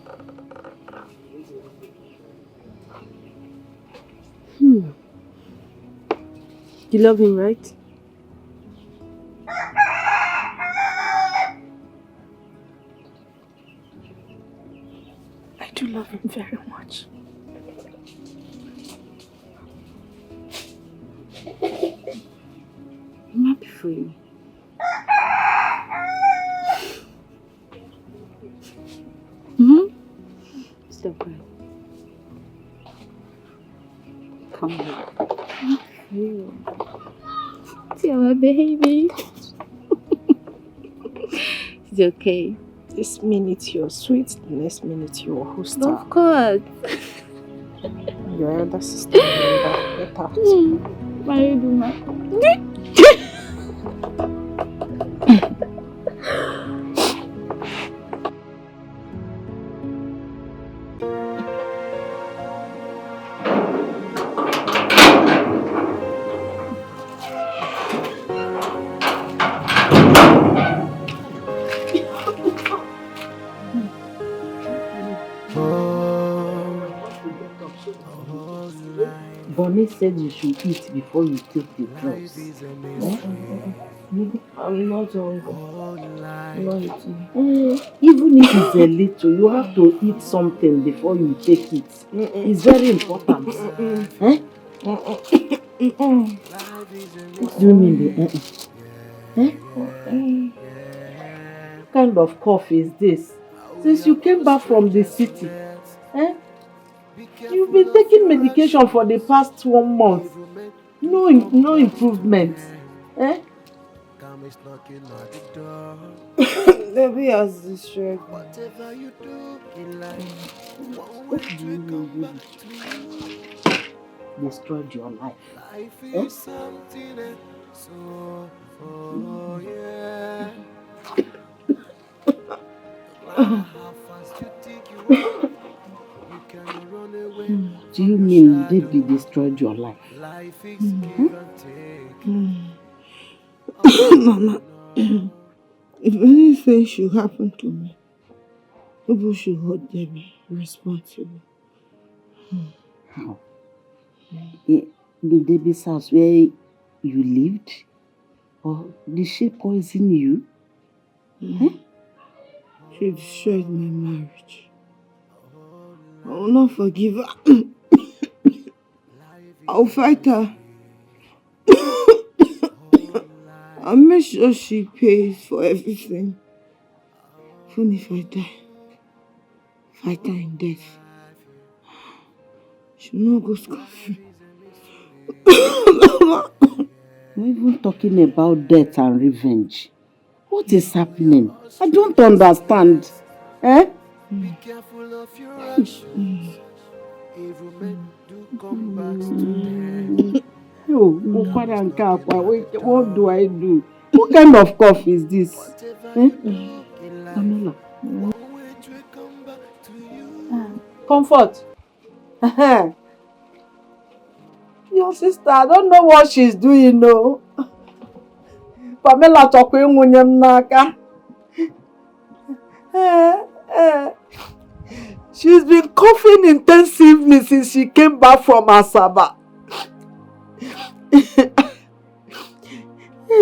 You love him, right? I do love him very much. I'm happy for you. Stop crying. Come here. See my baby. It's okay. This minute you're sweet, the next minute you're a host. Of course. Your elder sister, get out. Married woman. Bonnie said you should eat before you take the drugs. I'm not hungry. I'm not eating. Even if it's a little, you have to eat something before you take it. It's very important. What do you mean the What kind of cough is this? Since you came back from the city, You've been taking medication for the past 1 month. No improvement. Eh? Baby has destroyed me. Whatever you do in life, What do you mean, baby? Destroyed your life. life Eh? is something else. So, oh yeah. How fast you think you are, you cannot run away. Do you mean baby destroyed your life? Life is give and take. Mama, if anything should happen to me, people should hold Debbie responsible. How? In Debbie's house where you lived? Or did she poison you? She destroyed my marriage. I will not forgive her. I'll fight her. I'll make sure she pays for everything. Even if I die, fight her in death. She will not go scot-free. We're even talking about death and revenge. What is happening? I don't understand. Eh? Be careful of your actions. Evil men do come back to them. What do I do? What kind of cough is this? Eh? Pamela. Comfort. Your sister, I don't know what she's doing, no. Pamela talking nwunye m n'aka. She's been coughing intensively since she came back from Asaba.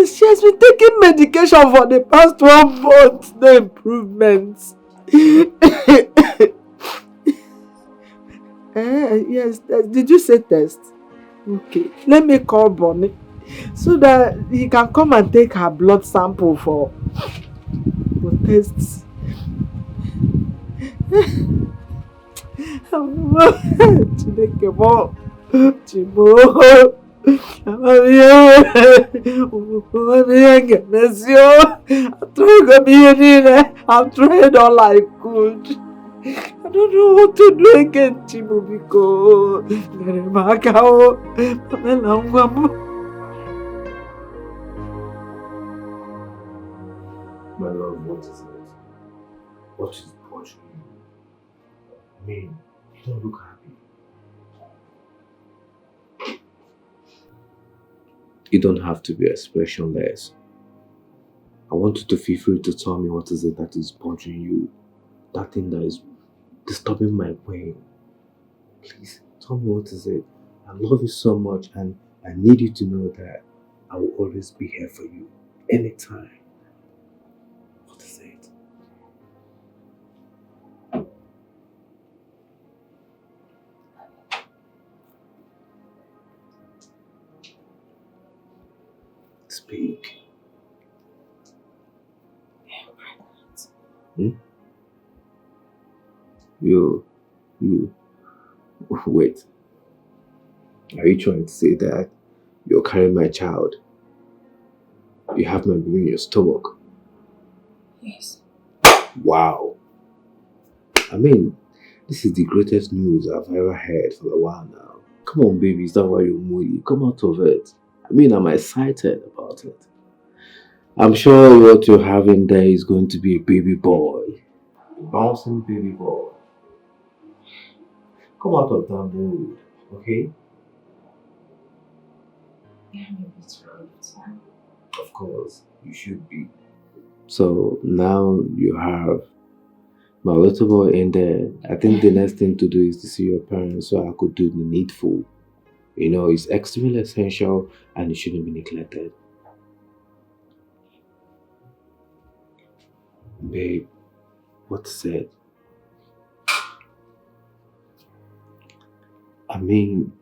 She has been taking medication for the past 1 month. No improvements. Yes, did you say test? Okay, let me call Bonnie so that he can come and take her blood sample for tests. Chineke mo, Chimo, I'm trying all I could. I don't know what to do again, Chimo, because My love, what is it? What is bothering you? I mean, you don't look happy. You don't have to be expressionless. I want you to feel free to tell me what is it that is bothering you. That thing that is disturbing my brain. Please, tell me what is it. I love you so much and I need you to know that I will always be here for you. Anytime. What is it? Speak. You, wait. Are you trying to say that you're carrying my child? You have my baby in your stomach? Yes. Wow. I mean, this is the greatest news I've ever heard for a while now. Come on, baby, is that why you're moody? Come out of it. I mean, I'm excited about it. I'm sure what you're having there is going to be a baby boy. A bouncing baby boy. Come out of that mood, okay? Yeah, I'm a bit worried. Of course, you should be. So now you have my little boy in there. I think the next thing to do is to see your parents so I could do the needful. You know, it's extremely essential and it shouldn't be neglected. Babe, what's it? I mean,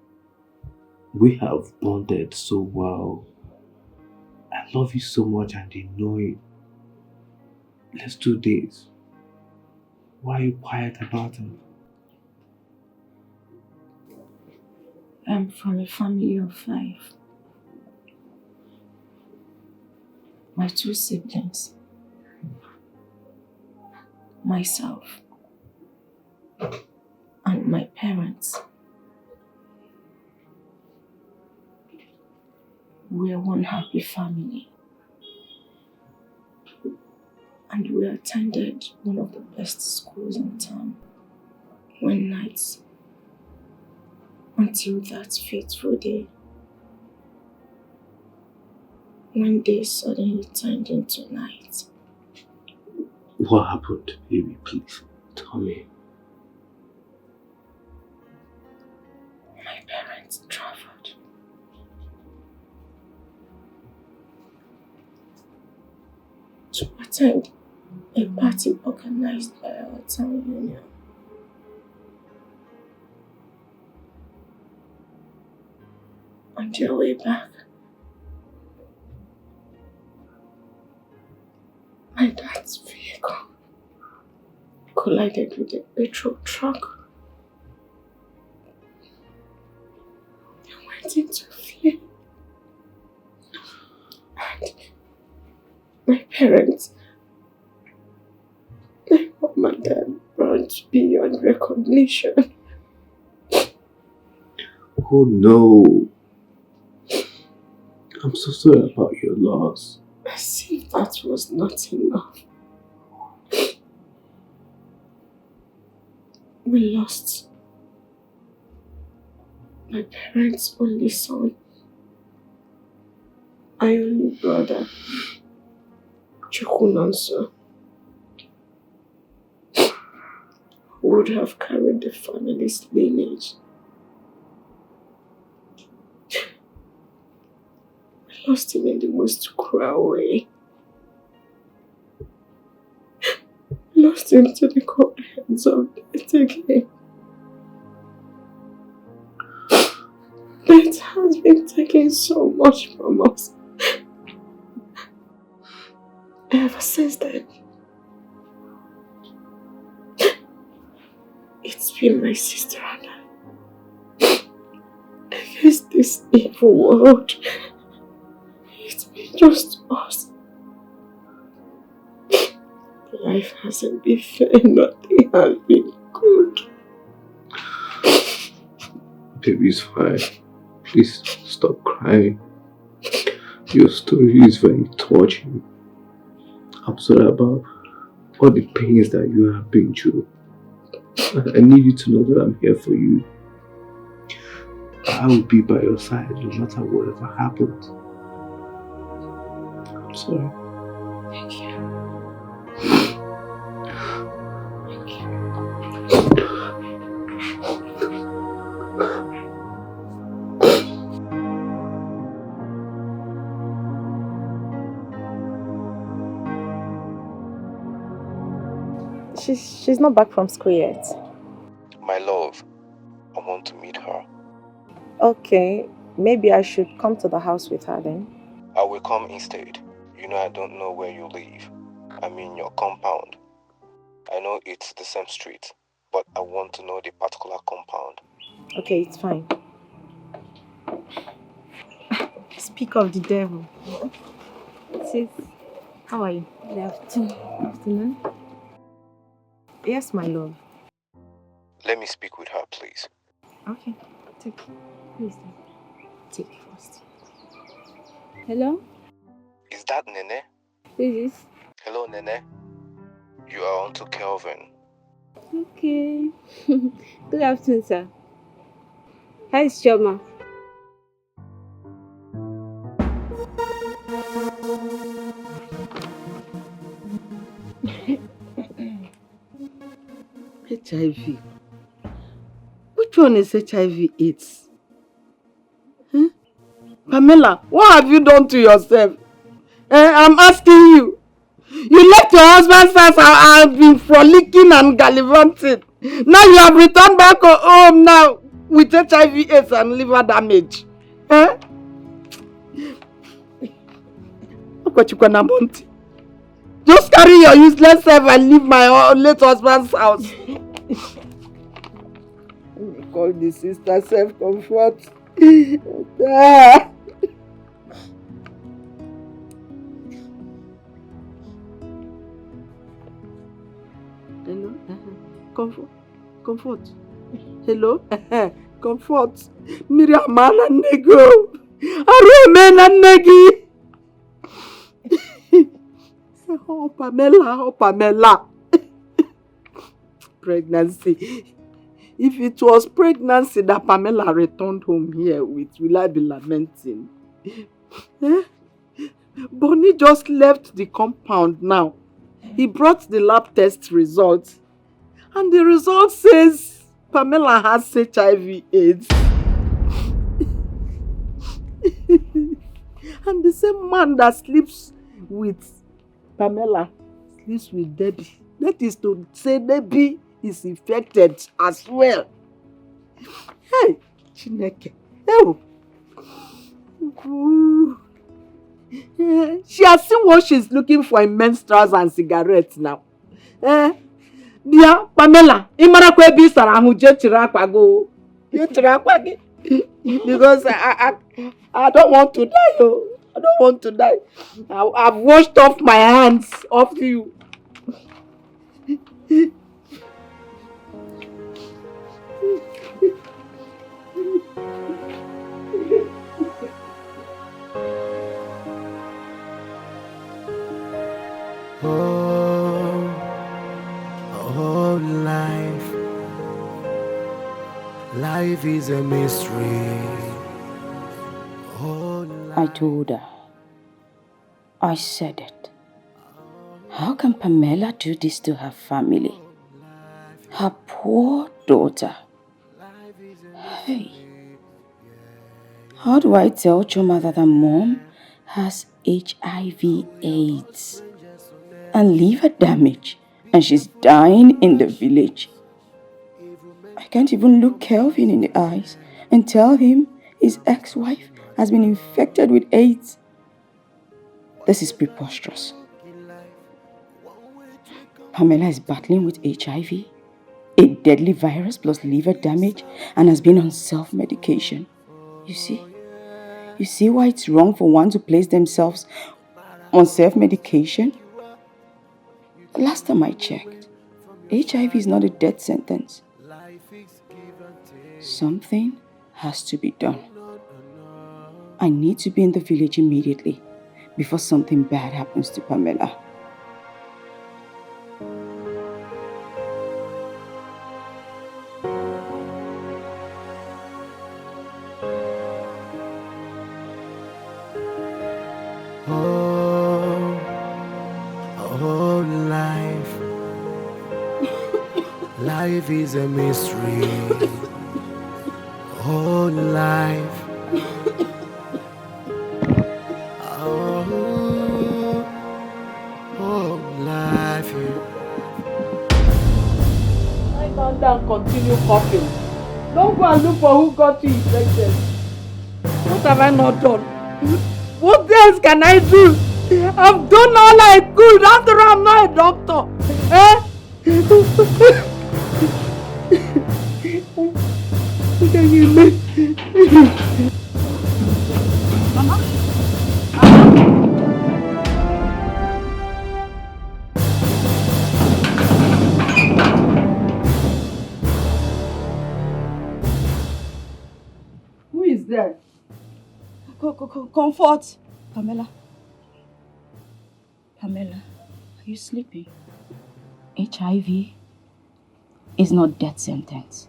we have bonded so well. I love you so much and they know it. Let's do this. Why are you quiet about it? I'm from a family of 5. My 2 siblings, myself, and my parents. We're one happy family. And we attended one of the best schools in town one night until that fateful day when day suddenly turned into night. What happened, baby? Please tell me. My parents traveled. To attend a party organized by our town union. On their way back, my dad's vehicle collided with a petrol truck and went into flame. And my parents, my mom and dad, burned beyond recognition. Oh no. I'm so sorry about your loss. As if that was not enough. We lost my parents' only son, my only brother, Chukunanso, who would have carried the family's lineage. We lost him in the most cruel way. Lost him to the cold hands of death again. Death has been taking so much from us. Ever since then, it's been my sister and I against this evil world. It's been just us. Life hasn't been fair, nothing has been good. Baby, it's fine. Please stop crying. Your story is very touching. I'm sorry about all the pains that you have been through. I need you to know that I'm here for you. I will be by your side no matter whatever happens. I'm sorry. Thank you. She's not back from school yet. My love, I want to meet her. Okay, maybe I should come to the house with her then. I will come instead. You know I don't know where you live. I mean your compound. I know it's the same street, but I want to know the particular compound. Okay, it's fine. Speak of the devil. Sis, how are you? Good afternoon. Yes, my love. Let me speak with her, please. Okay, take it. Please, take it first. Hello? Is that Nene? Who is this? Hello, Nene. You are on to Kelvin. Okay. Good afternoon, sir. Hi, it's Choma. HIV. Which one is HIV/AIDS? Huh? Pamela, what have you done to yourself? I'm asking you. You left your husband's house and been frolicking and gallivanting. Now you have returned back home now with HIV/AIDS and liver damage. Eh? Just carry your useless self and leave my late husband's house. Call the sister self-comfort. Hello? Comfort. Hello? Comfort. Miriam na nego. Arume na negi. Oh, Pamela. Pregnancy. If it was pregnancy that Pamela returned home here with, will I be lamenting? Bonnie just left the compound now. He brought the lab test results. And the result says Pamela has HIV/AIDS. And the same man that sleeps with Pamela sleeps with Debbie. That is to say Debbie is infected as well. Hey, Chineke. Oh. She has seen what she's looking for in menstruals and cigarettes now. Dear Pamela, imara kwe bi sara ahu je tira akwago. Je tira akwagi. Because I don't want to die. Oh. I don't want to die. I've washed off my hands off you. Oh, life is a mystery. I told her. I said it. How can Pamela do this to her family? Her poor daughter. Hey. How do I tell Choma that her mom has HIV/AIDS and liver damage and she's dying in the village? I can't even look Kelvin in the eyes and tell him his ex-wife has been infected with AIDS. This is preposterous. Pamela is battling with HIV, a deadly virus plus liver damage, and has been on self-medication. You see why it's wrong for one to place themselves on self-medication? Last time I checked, HIV is not a death sentence. Something has to be done. I need to be in the village immediately before something bad happens to Pamela. Oh, life is a mystery. Oh, life. Oh, life. Lie down and continue coughing. Don't go and look for who got you infected. What have I not done? What else can I do? I've done all I could. After all, I'm not a doctor. What can you make? Mama? Who is there? Comfort. Pamela, are you sleeping? HIV is not death sentence.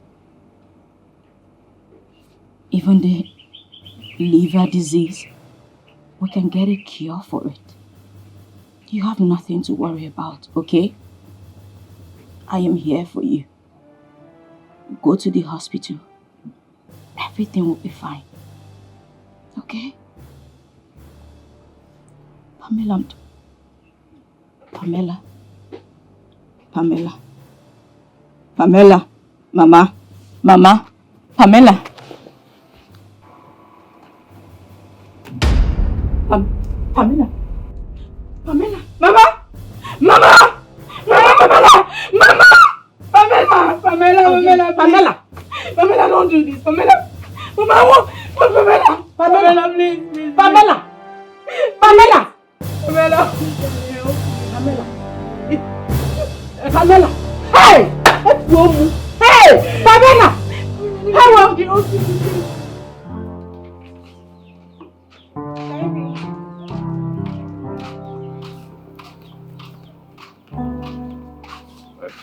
Even the liver disease, we can get a cure for it. You have nothing to worry about, okay? I am here for you. Go to the hospital. Everything will be fine. Okay? Pamela. Mama. Pamela. Pamela. Pamela, don't do this. Pamela, Pamela! Pamela, please, please. Pamela! Pamela! Pamela! Pamela! Pamela! Hey! Hey! Pamela! How are you?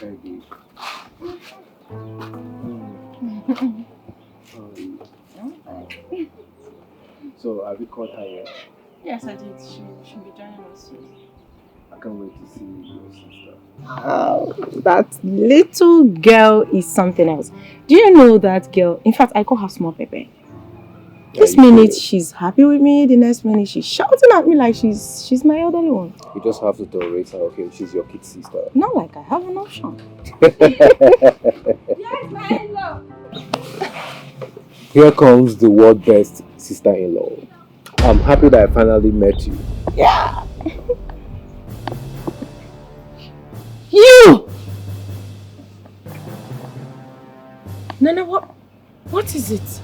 Baby. So, have you caught her yet? Yes, I did. She'll be joining us soon. I can't wait to see your sister. Oh, that little girl is something else. Do you know that girl? In fact, I call her Small Pepe. This minute she's happy with me, the next minute she's shouting at me like she's my elderly one. You just have to tolerate her, okay? She's your kid sister. Not like I have an option. Yes, my in-law. Here comes the world best sister-in-law. I'm happy that I finally met you. Yeah. You! Nana, what is it?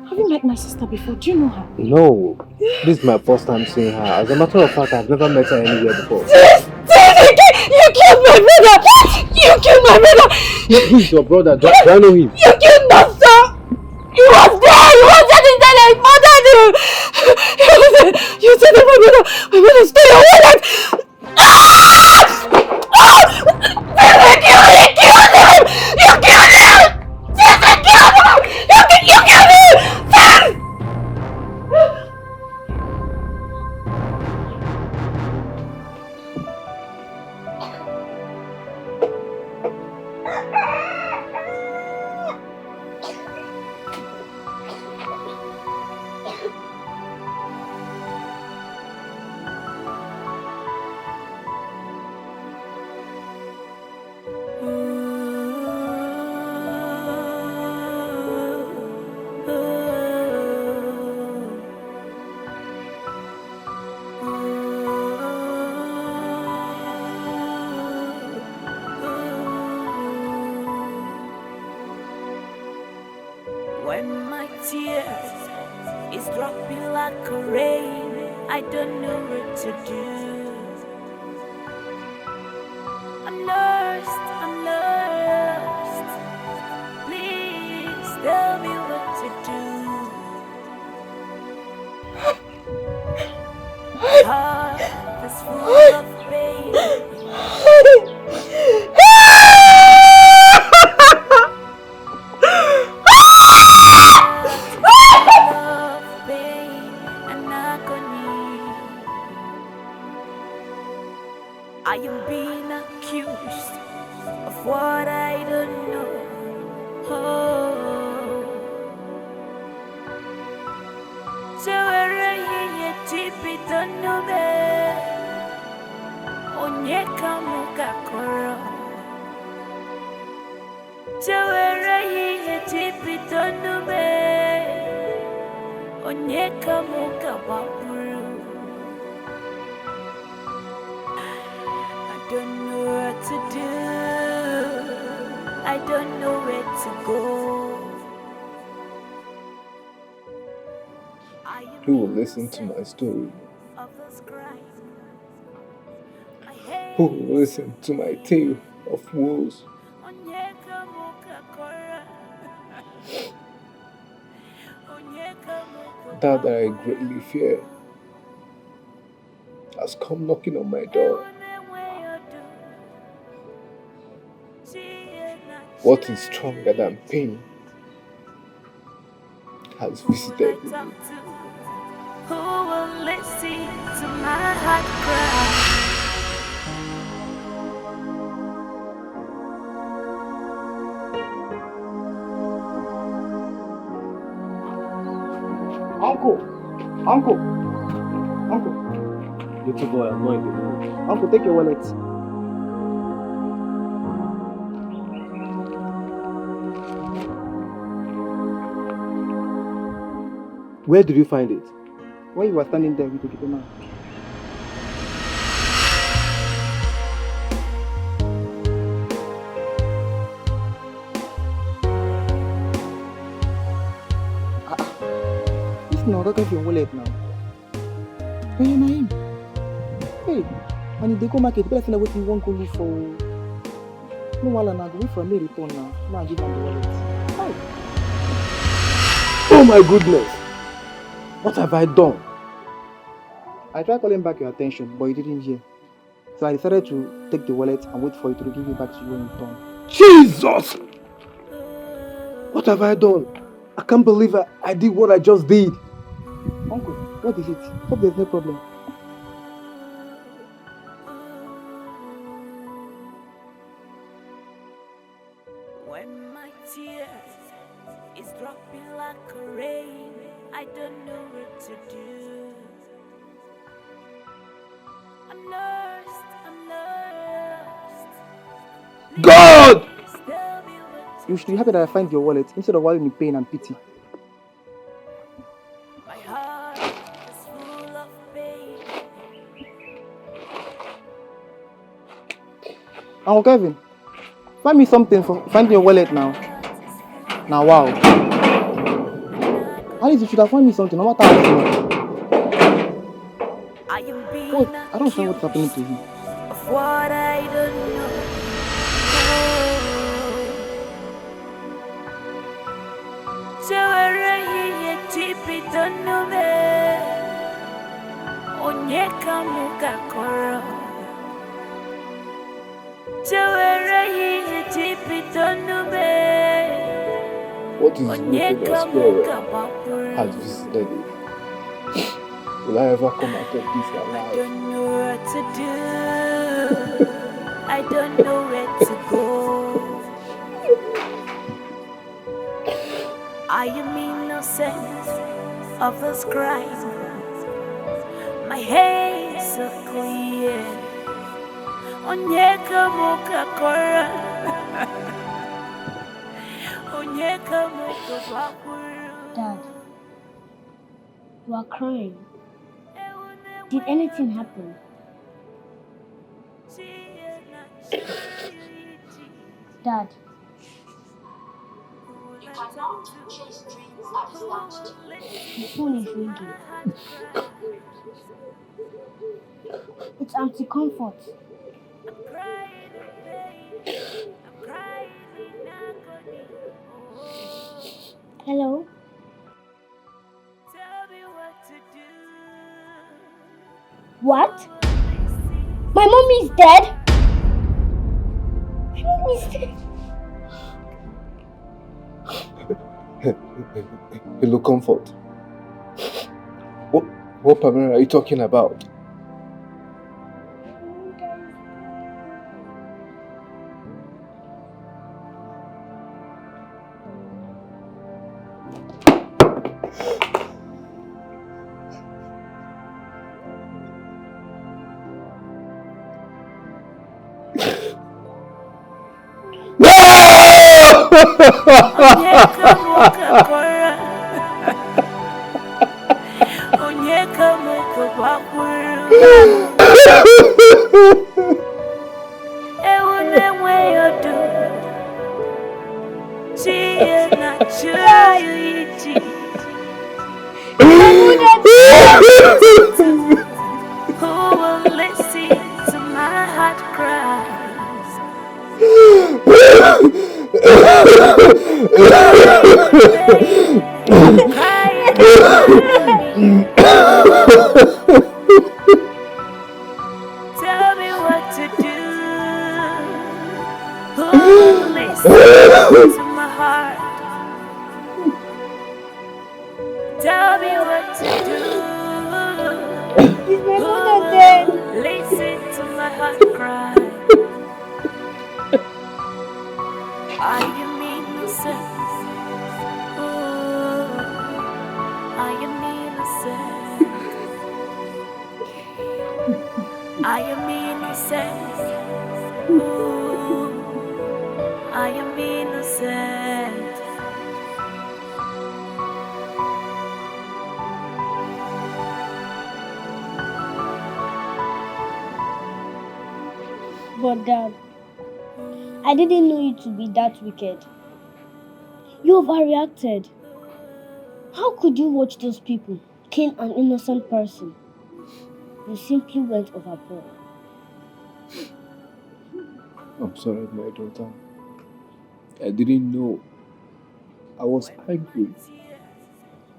Have you met my sister before? Do you know her? No, this is my first time seeing her. As a matter of fact, I've never met her anywhere before. You killed my brother! You killed my brother! Who's your brother? Do I know him? You killed my son! He was there! He was dead inside and he murdered him! He was there! You said that my brother stole your wallet! You killed him! You killed him! Jesus killed him! You killed him! When my tears is dropping like a rain, I don't know what to do. I'm lost. Please tell me what to do. Heart is full of pain. I am being accused of what I don't know. So where you deep it don't know me. Onyeka muka koro. So where you deep it don't know me. Onyeka muka wapuru. I don't know what to do. I don't know where to go. Who will listen to my story? Who will listen to my tale of woes? matter that I greatly fear has come knocking on my door. What is stronger than pain has visited me. Who will listen to my heart cry? Uncle. Little boy, I'm not in the mood. Uncle, take your wallet. Where did you find it? When you were standing there with the people man. Now, don't get your wallet now. Hey, Naim. Hey, and if they go market, better find out what you want to look for. No, while I'm wait for me return now. Now give them the wallet. Hey. Oh my goodness! What have I done? I tried calling back your attention, but you didn't hear. So I decided to take the wallet and wait for you to give it back to you in return. Jesus! What have I done? I can't believe I did what I just did. Uncle, what is it? Hope there's no problem. When my tears is dropping like a rain, I don't know what to do. I'm lost. God! You should be happy that I find your wallet instead of wallowing in pain and pity. Uncle Kevin, find me something for finding your wallet now. Now, wow. At least you should have found me something, no matter how much. Oh, I don't know what's happening to you. Of what I don't know. Don't know me. Onyeka muka koro. What is wicked or spirit has visited you? Will I ever come out of this alive? I don't know what to do. I don't know where to go. I am innocent of this crime. My hair is so clear. Onyeka muka kora. Onyeka muka bakuru. Dad, you are crying. Did anything happen? Dad. You cannot chase dreams at lunch. The phone is ringing. It's Auntie Comfort. Hello? What? My mommy is dead? My mommy is dead. Hello, Comfort. What Pamela are you talking about? Who will listen to my heart cries? I'm crying. I am innocent. Oh, I am innocent. I am innocent. Oh, I am innocent. But Dad, I didn't know you to be that wicked. You overreacted. How could you watch those people kill an innocent person? You simply went overboard. I'm sorry, my daughter. I didn't know. I was angry.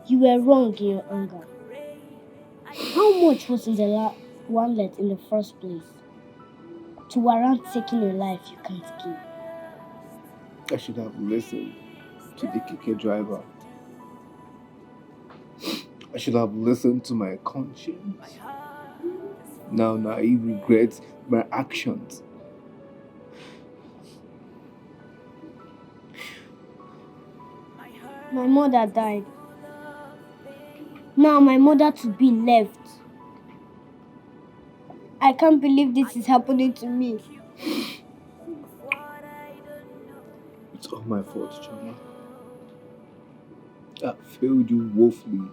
You were wrong in your anger. How much was in the wallet in the first place to warrant taking a life you can't give? I should have listened to the keke driver. I should have listened to my conscience. Now I regret my actions. My mother died. Now my mother to be left. I can't believe this is happening to me. It's all my fault, Chama. I failed you woefully.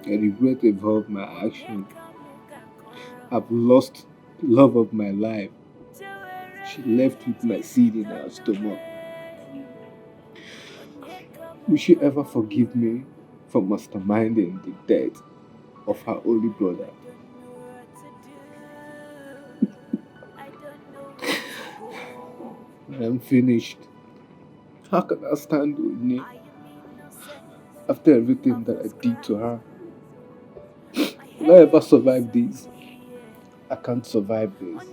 I regret of my actions. I've lost the love of my life. She left with my seed in her stomach. Will she ever forgive me for masterminding the death of her only brother? I'm finished. How can I stand with me after everything that I did to her? Will I ever survive this? I can't survive this.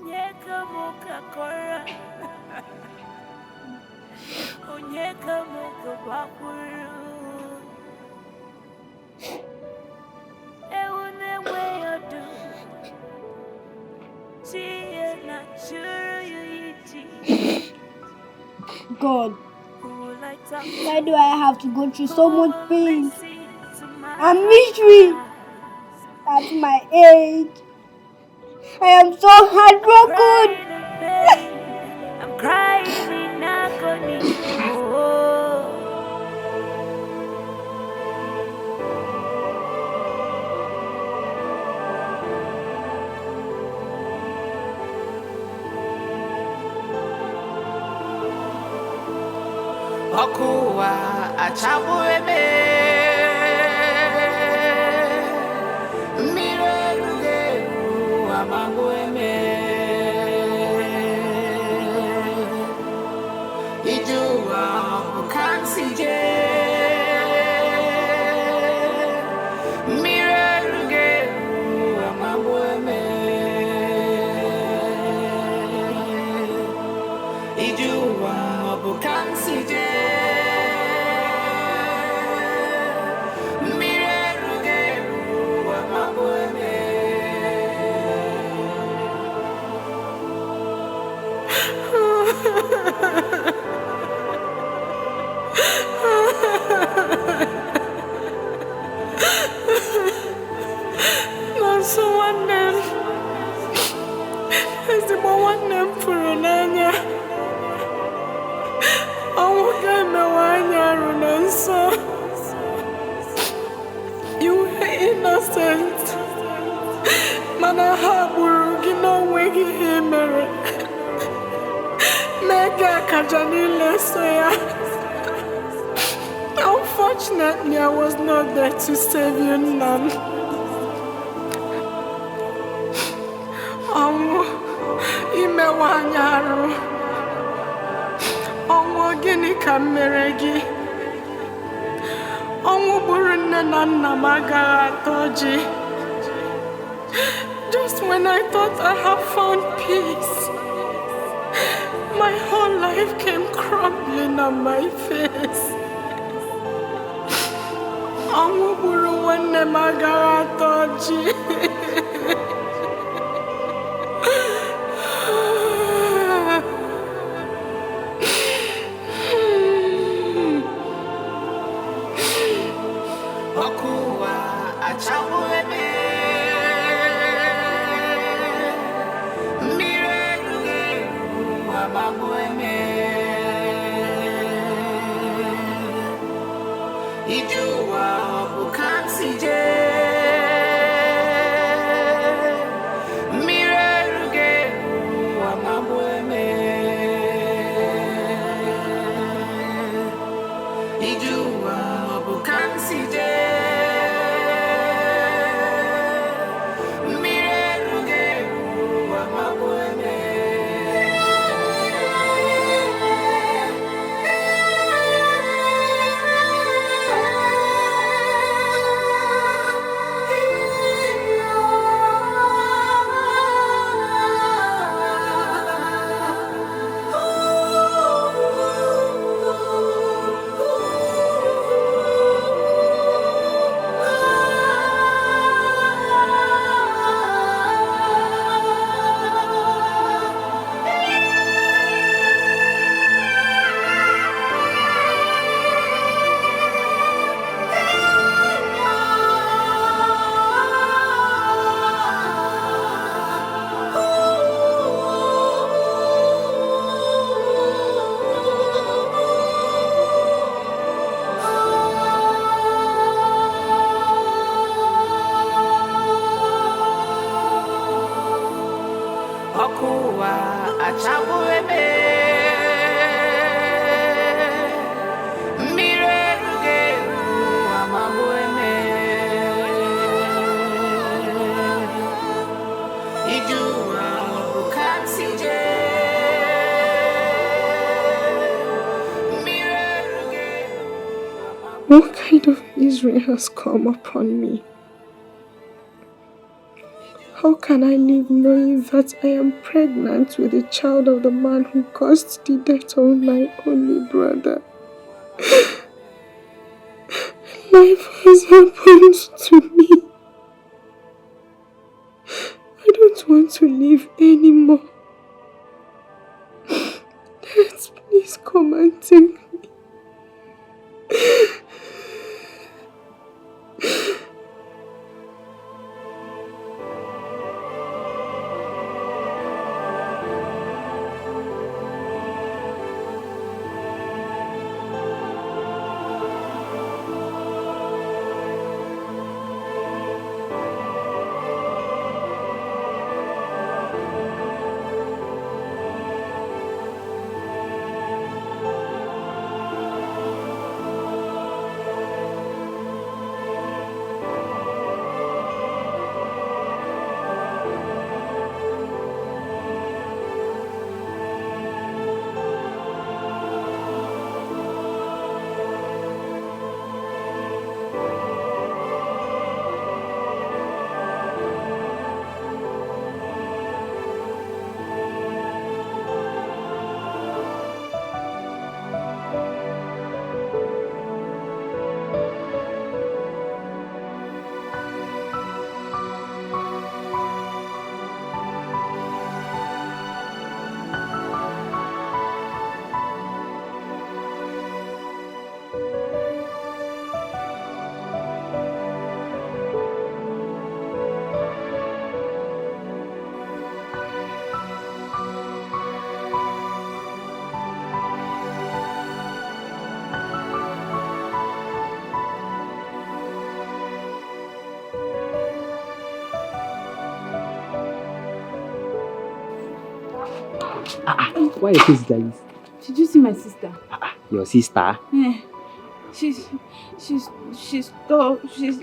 God, why do I have to go through so much pain and misery at my age? I am so heartbroken. I'm crying in agony. Okuwa achabueme mireruge amabueme ijuwa ukansije mireruge amabueme ijuwa ukansije You were innocent. Mana haburu gino wegi himere. Mega kajanile soya. Unfortunately, I was not there to save you, none. Ime wanyaru. Gini kameregi. Burunne nanna magatoji. Just when I thought I have found peace, my whole life came crumbling on my face. Burunne magatoji. What kind of misery has come upon me? How can I live knowing that I am pregnant with a child of the man who caused the death of my only brother? Life has happened to me. I don't want to live anymore. Death, please come and take me. Why your face like this? Did you see my sister? Your sister? Yeah. She's tall. She's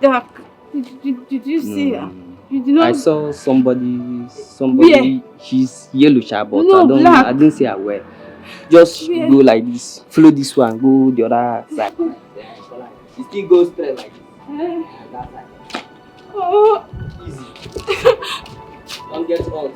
dark. Did you see her? You did not. I saw somebody. Where? She's yellow, but No, black. I didn't see her well. Just Where? go like this. Follow this one. Go the other side. She still goes straight like this. That side. Oh. Easy. Don't get hot.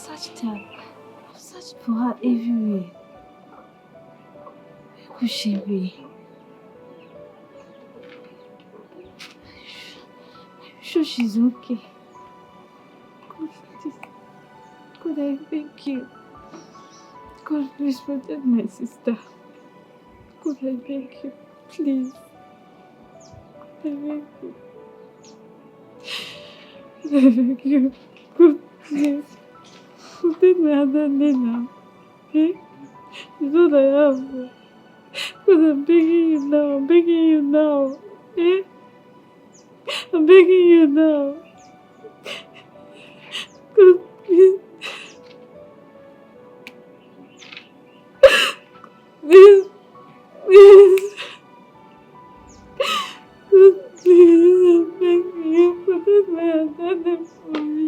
searched her. I've searched for her everywhere. Where could she be? I'm sure she's okay. God, please. God, I beg you. God, please protect my sister. God, I beg you. Please. God, I beg you. God, I beg you. God, please. Protect my other now. Eh? It's what I have. God, I'm begging you now. I'm begging you now. Eh? I'm begging you now. God, please. Please. Please. God, please. I'm begging you. Protect my other for me.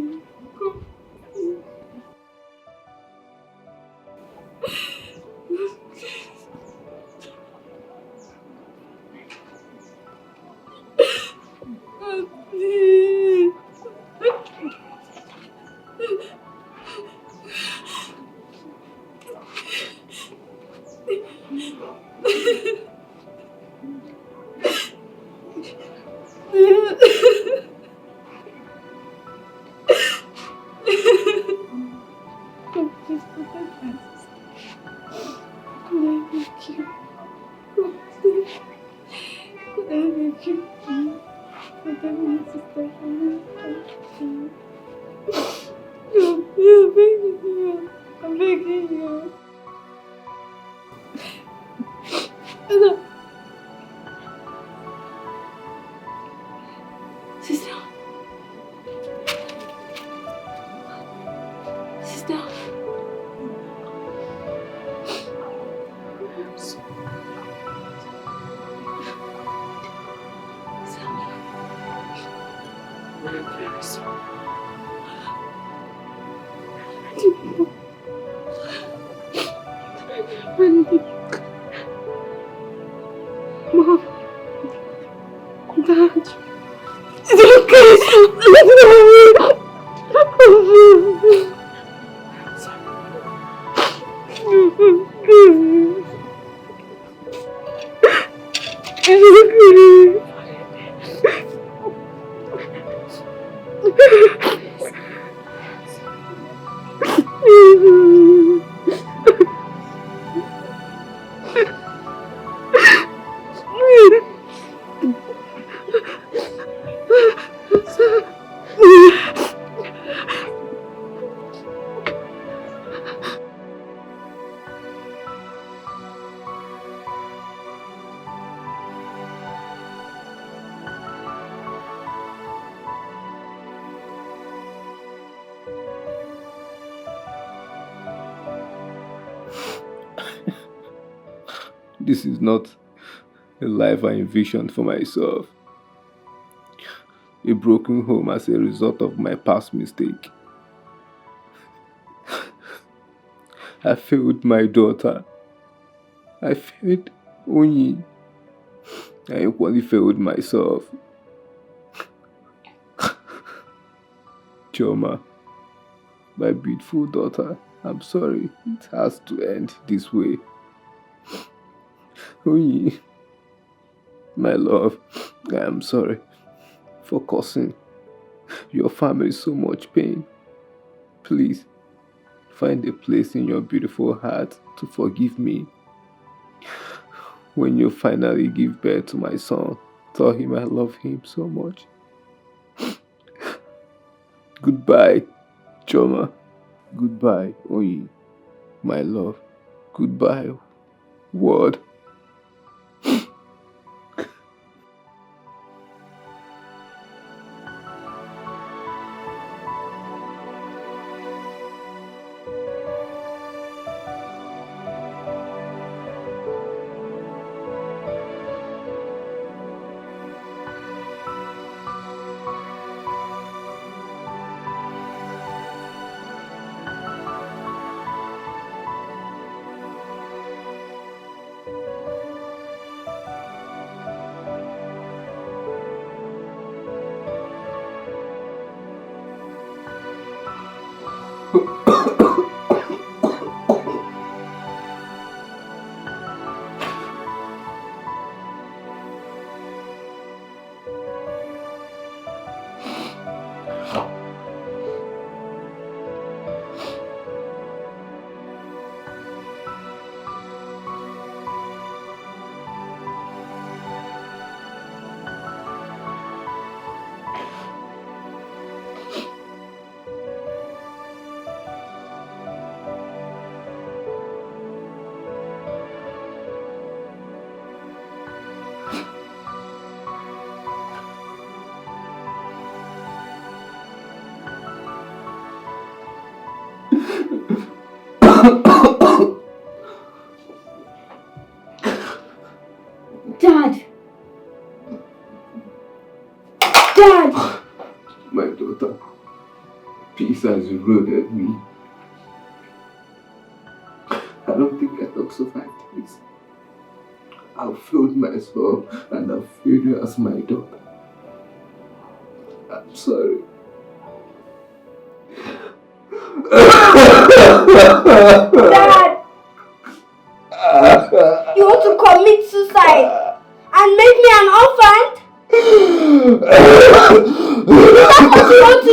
God, please. God, please. God, please protect my sister. God, I beg you. God, please. God, I beg you. Protect my sister from me. God, please, I'm begging you. I'm begging you. Anna. Sister. Sister. Mom, Dad, it's okay. This is not a life I envisioned for myself. A broken home as a result of my past mistake. I failed my daughter. I failed Onyi. I equally failed myself. Choma, my beautiful daughter, I'm sorry. It has to end this way. Onyi, my love, I am sorry for causing your family so much pain. Please, find a place in your beautiful heart to forgive me. When you finally give birth to my son, tell him I love him so much. Goodbye, Choma. Goodbye, Oyi, my love. Goodbye, world. Dad! Dad! My daughter, peace has eroded me. I don't think I can survive this. I've failed myself and I've failed you as my daughter. I'm sorry. Dad! You want to commit suicide and make me an orphan? Is that what you want to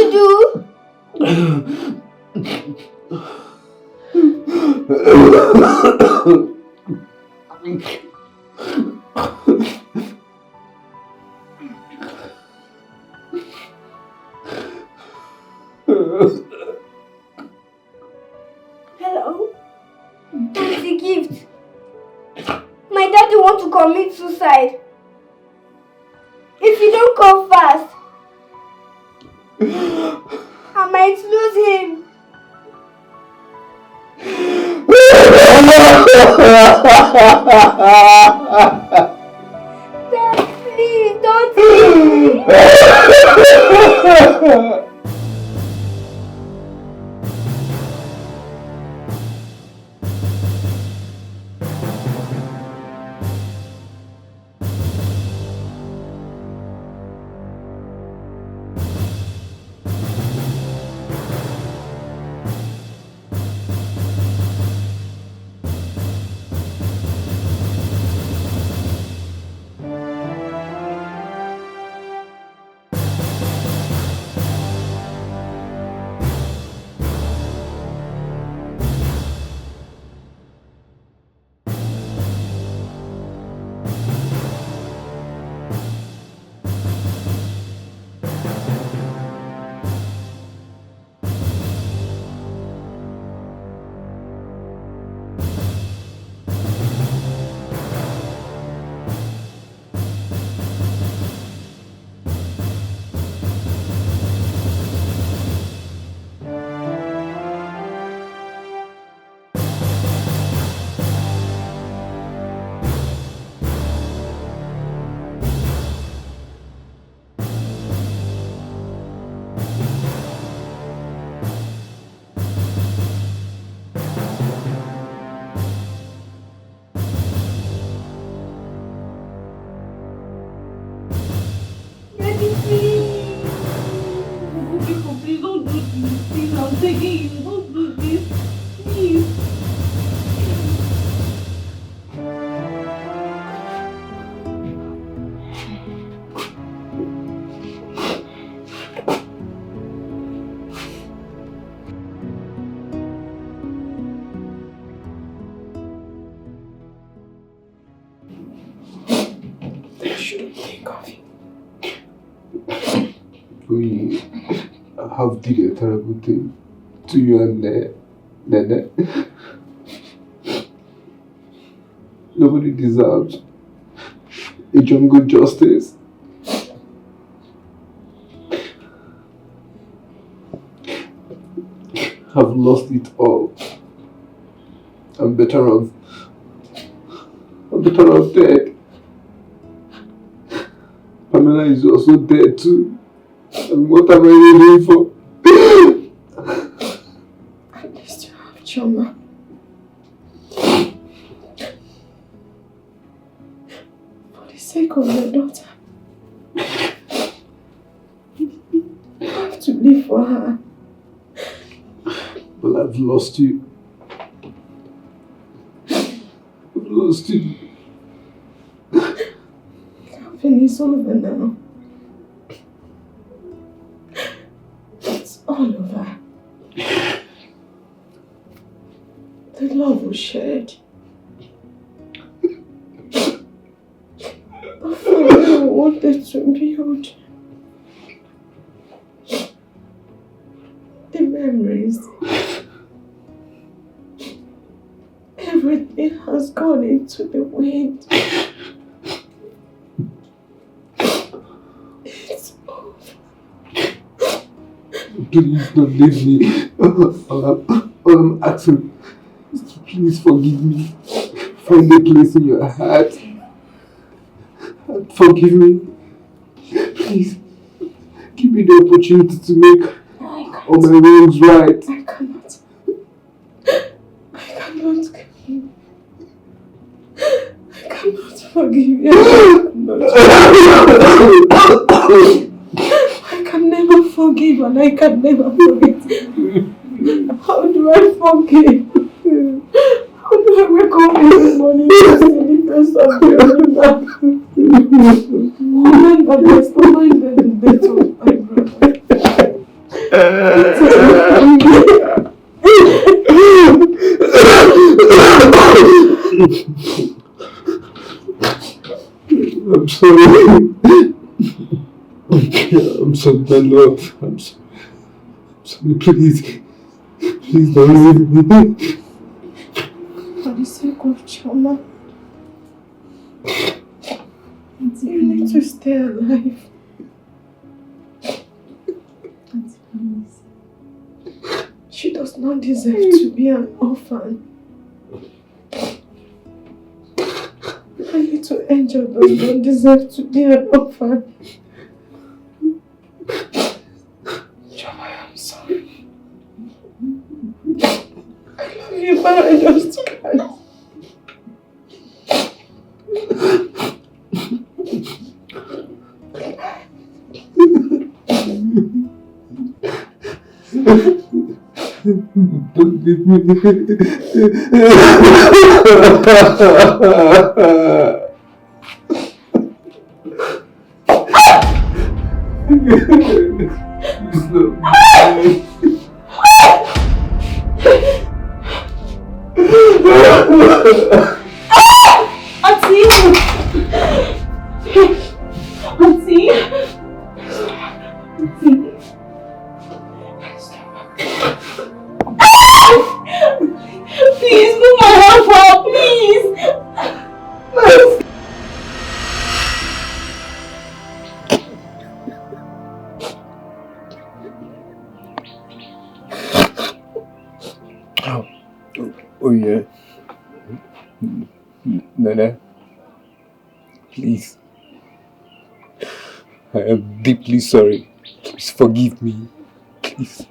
Hello? That's the gift. My daddy wants to commit suicide. If you don't come fast, I might lose him. Dad, please don't leave me. We have did a terrible thing to you and Nene. Nobody deserves a jungle justice. I've lost it all. I'm better off dead. Pamela is also dead too. And what am I waiting for? At least you have Choma. For the sake of your daughter, you have to live for her. But I've lost you. I've lost you. Calvin is over now. It's all over. The love we shared. The family we wanted to build. The memories. Everything has gone into the wind. It's over. Please don't leave me. All I'm asking is to please forgive me. Find a place in your heart and forgive me. Please, give me the opportunity to make all my wrongs right. I cannot. I cannot forgive you. I can never forgive and I can never forget. How do I forgive? How do I wake up in the morning to see the face of the other? Remind the death of my brother. I'm sorry. I'm sorry, my love. I'm sorry. Please don't leave me. For the sake of Choma, you need to stay alive. Auntie, please. She does not deserve to be an orphan. My little angel does not deserve to be an orphan. Choma, I'm sorry. I love you, but I just can't. Don't leave me. Please, put my hand up, please. Oh yeah. Nana, please. I am deeply sorry. Please forgive me. Please.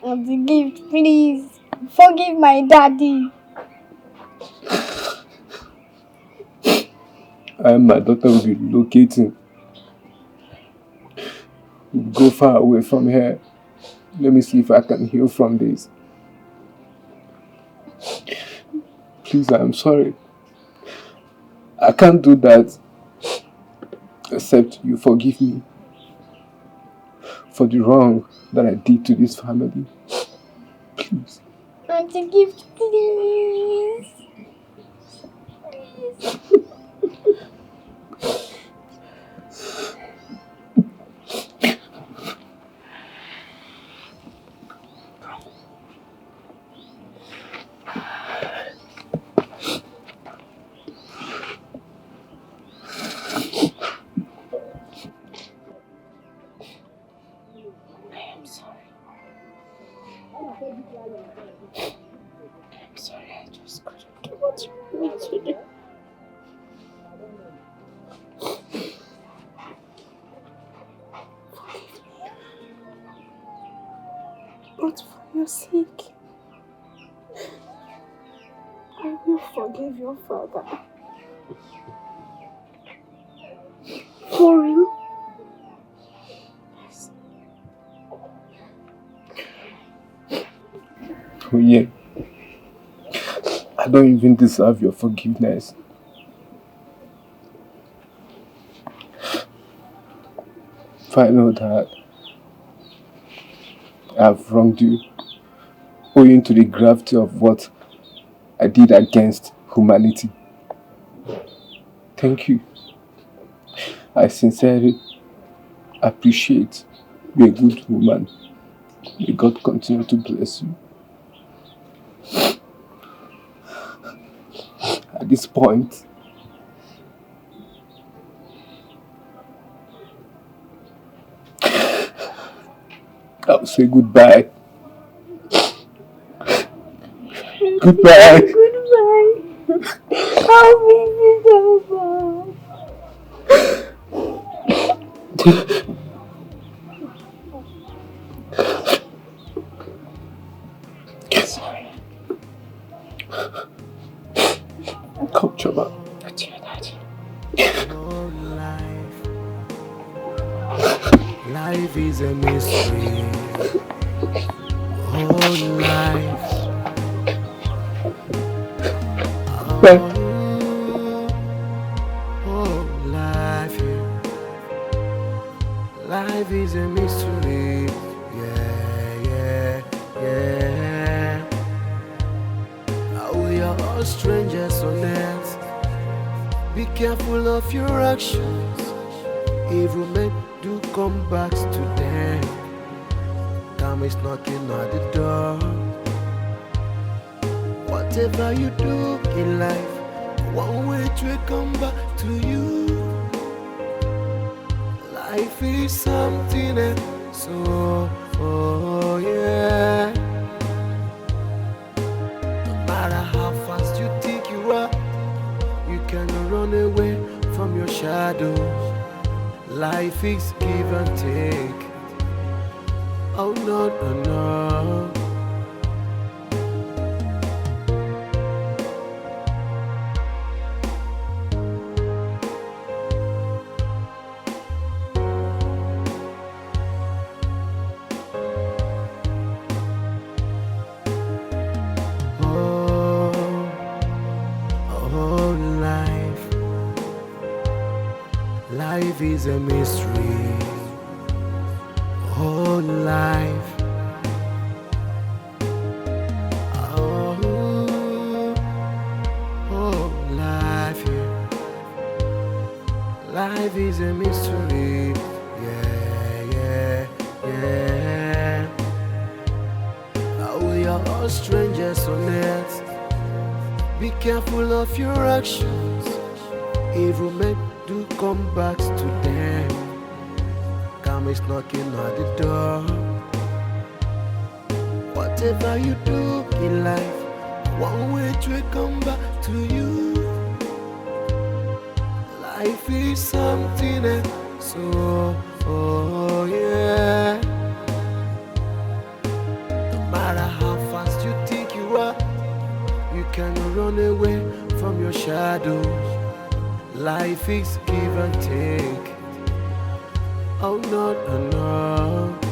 Auntie Gift, please. Forgive my daddy. I and my daughter will be relocating. We'll go far away from here. Let me see if I can heal from this. Please, I am sorry. I can't do that except you forgive me for the wrong that I did to this family. Please. Auntie Gift, please. Please. I'm sorry, I just couldn't do what you want me to do. But for your sake, I will forgive your father. For real? Yes. Oh yeah. I don't even deserve your forgiveness. If I know that I have wronged you, owing to the gravity of what I did against humanity. Thank you. I sincerely appreciate you're a good woman. May God continue to bless you. At this point, I'll say goodbye. Goodbye. Goodbye. I'll miss you so much. Sorry. Come, Choma. That's your daddy. Life is a mystery. Oh, life. Oh, life. Life is a mystery. Yeah. We are all strangers on earth. Be careful of your actions. Evil men do come back to them. Time is knocking at the door. Whatever you do in life, one way to come back to you. Life is something else, so oh yeah. No matter how fast you think you are, you cannot run away from your shadow. Life is give and take. Oh no. Life is a mystery. Oh, life. Oh, life. Life is a mystery. Yeah. We are all strangers on earth. Be careful of your actions. Evil men do come back to them. Karma is knocking at the door. Whatever you do in life, one way to come back to you. Life is something else, so oh yeah. No matter how fast you think you are, you cannot run away from your shadow. Life is give and take. Oh no.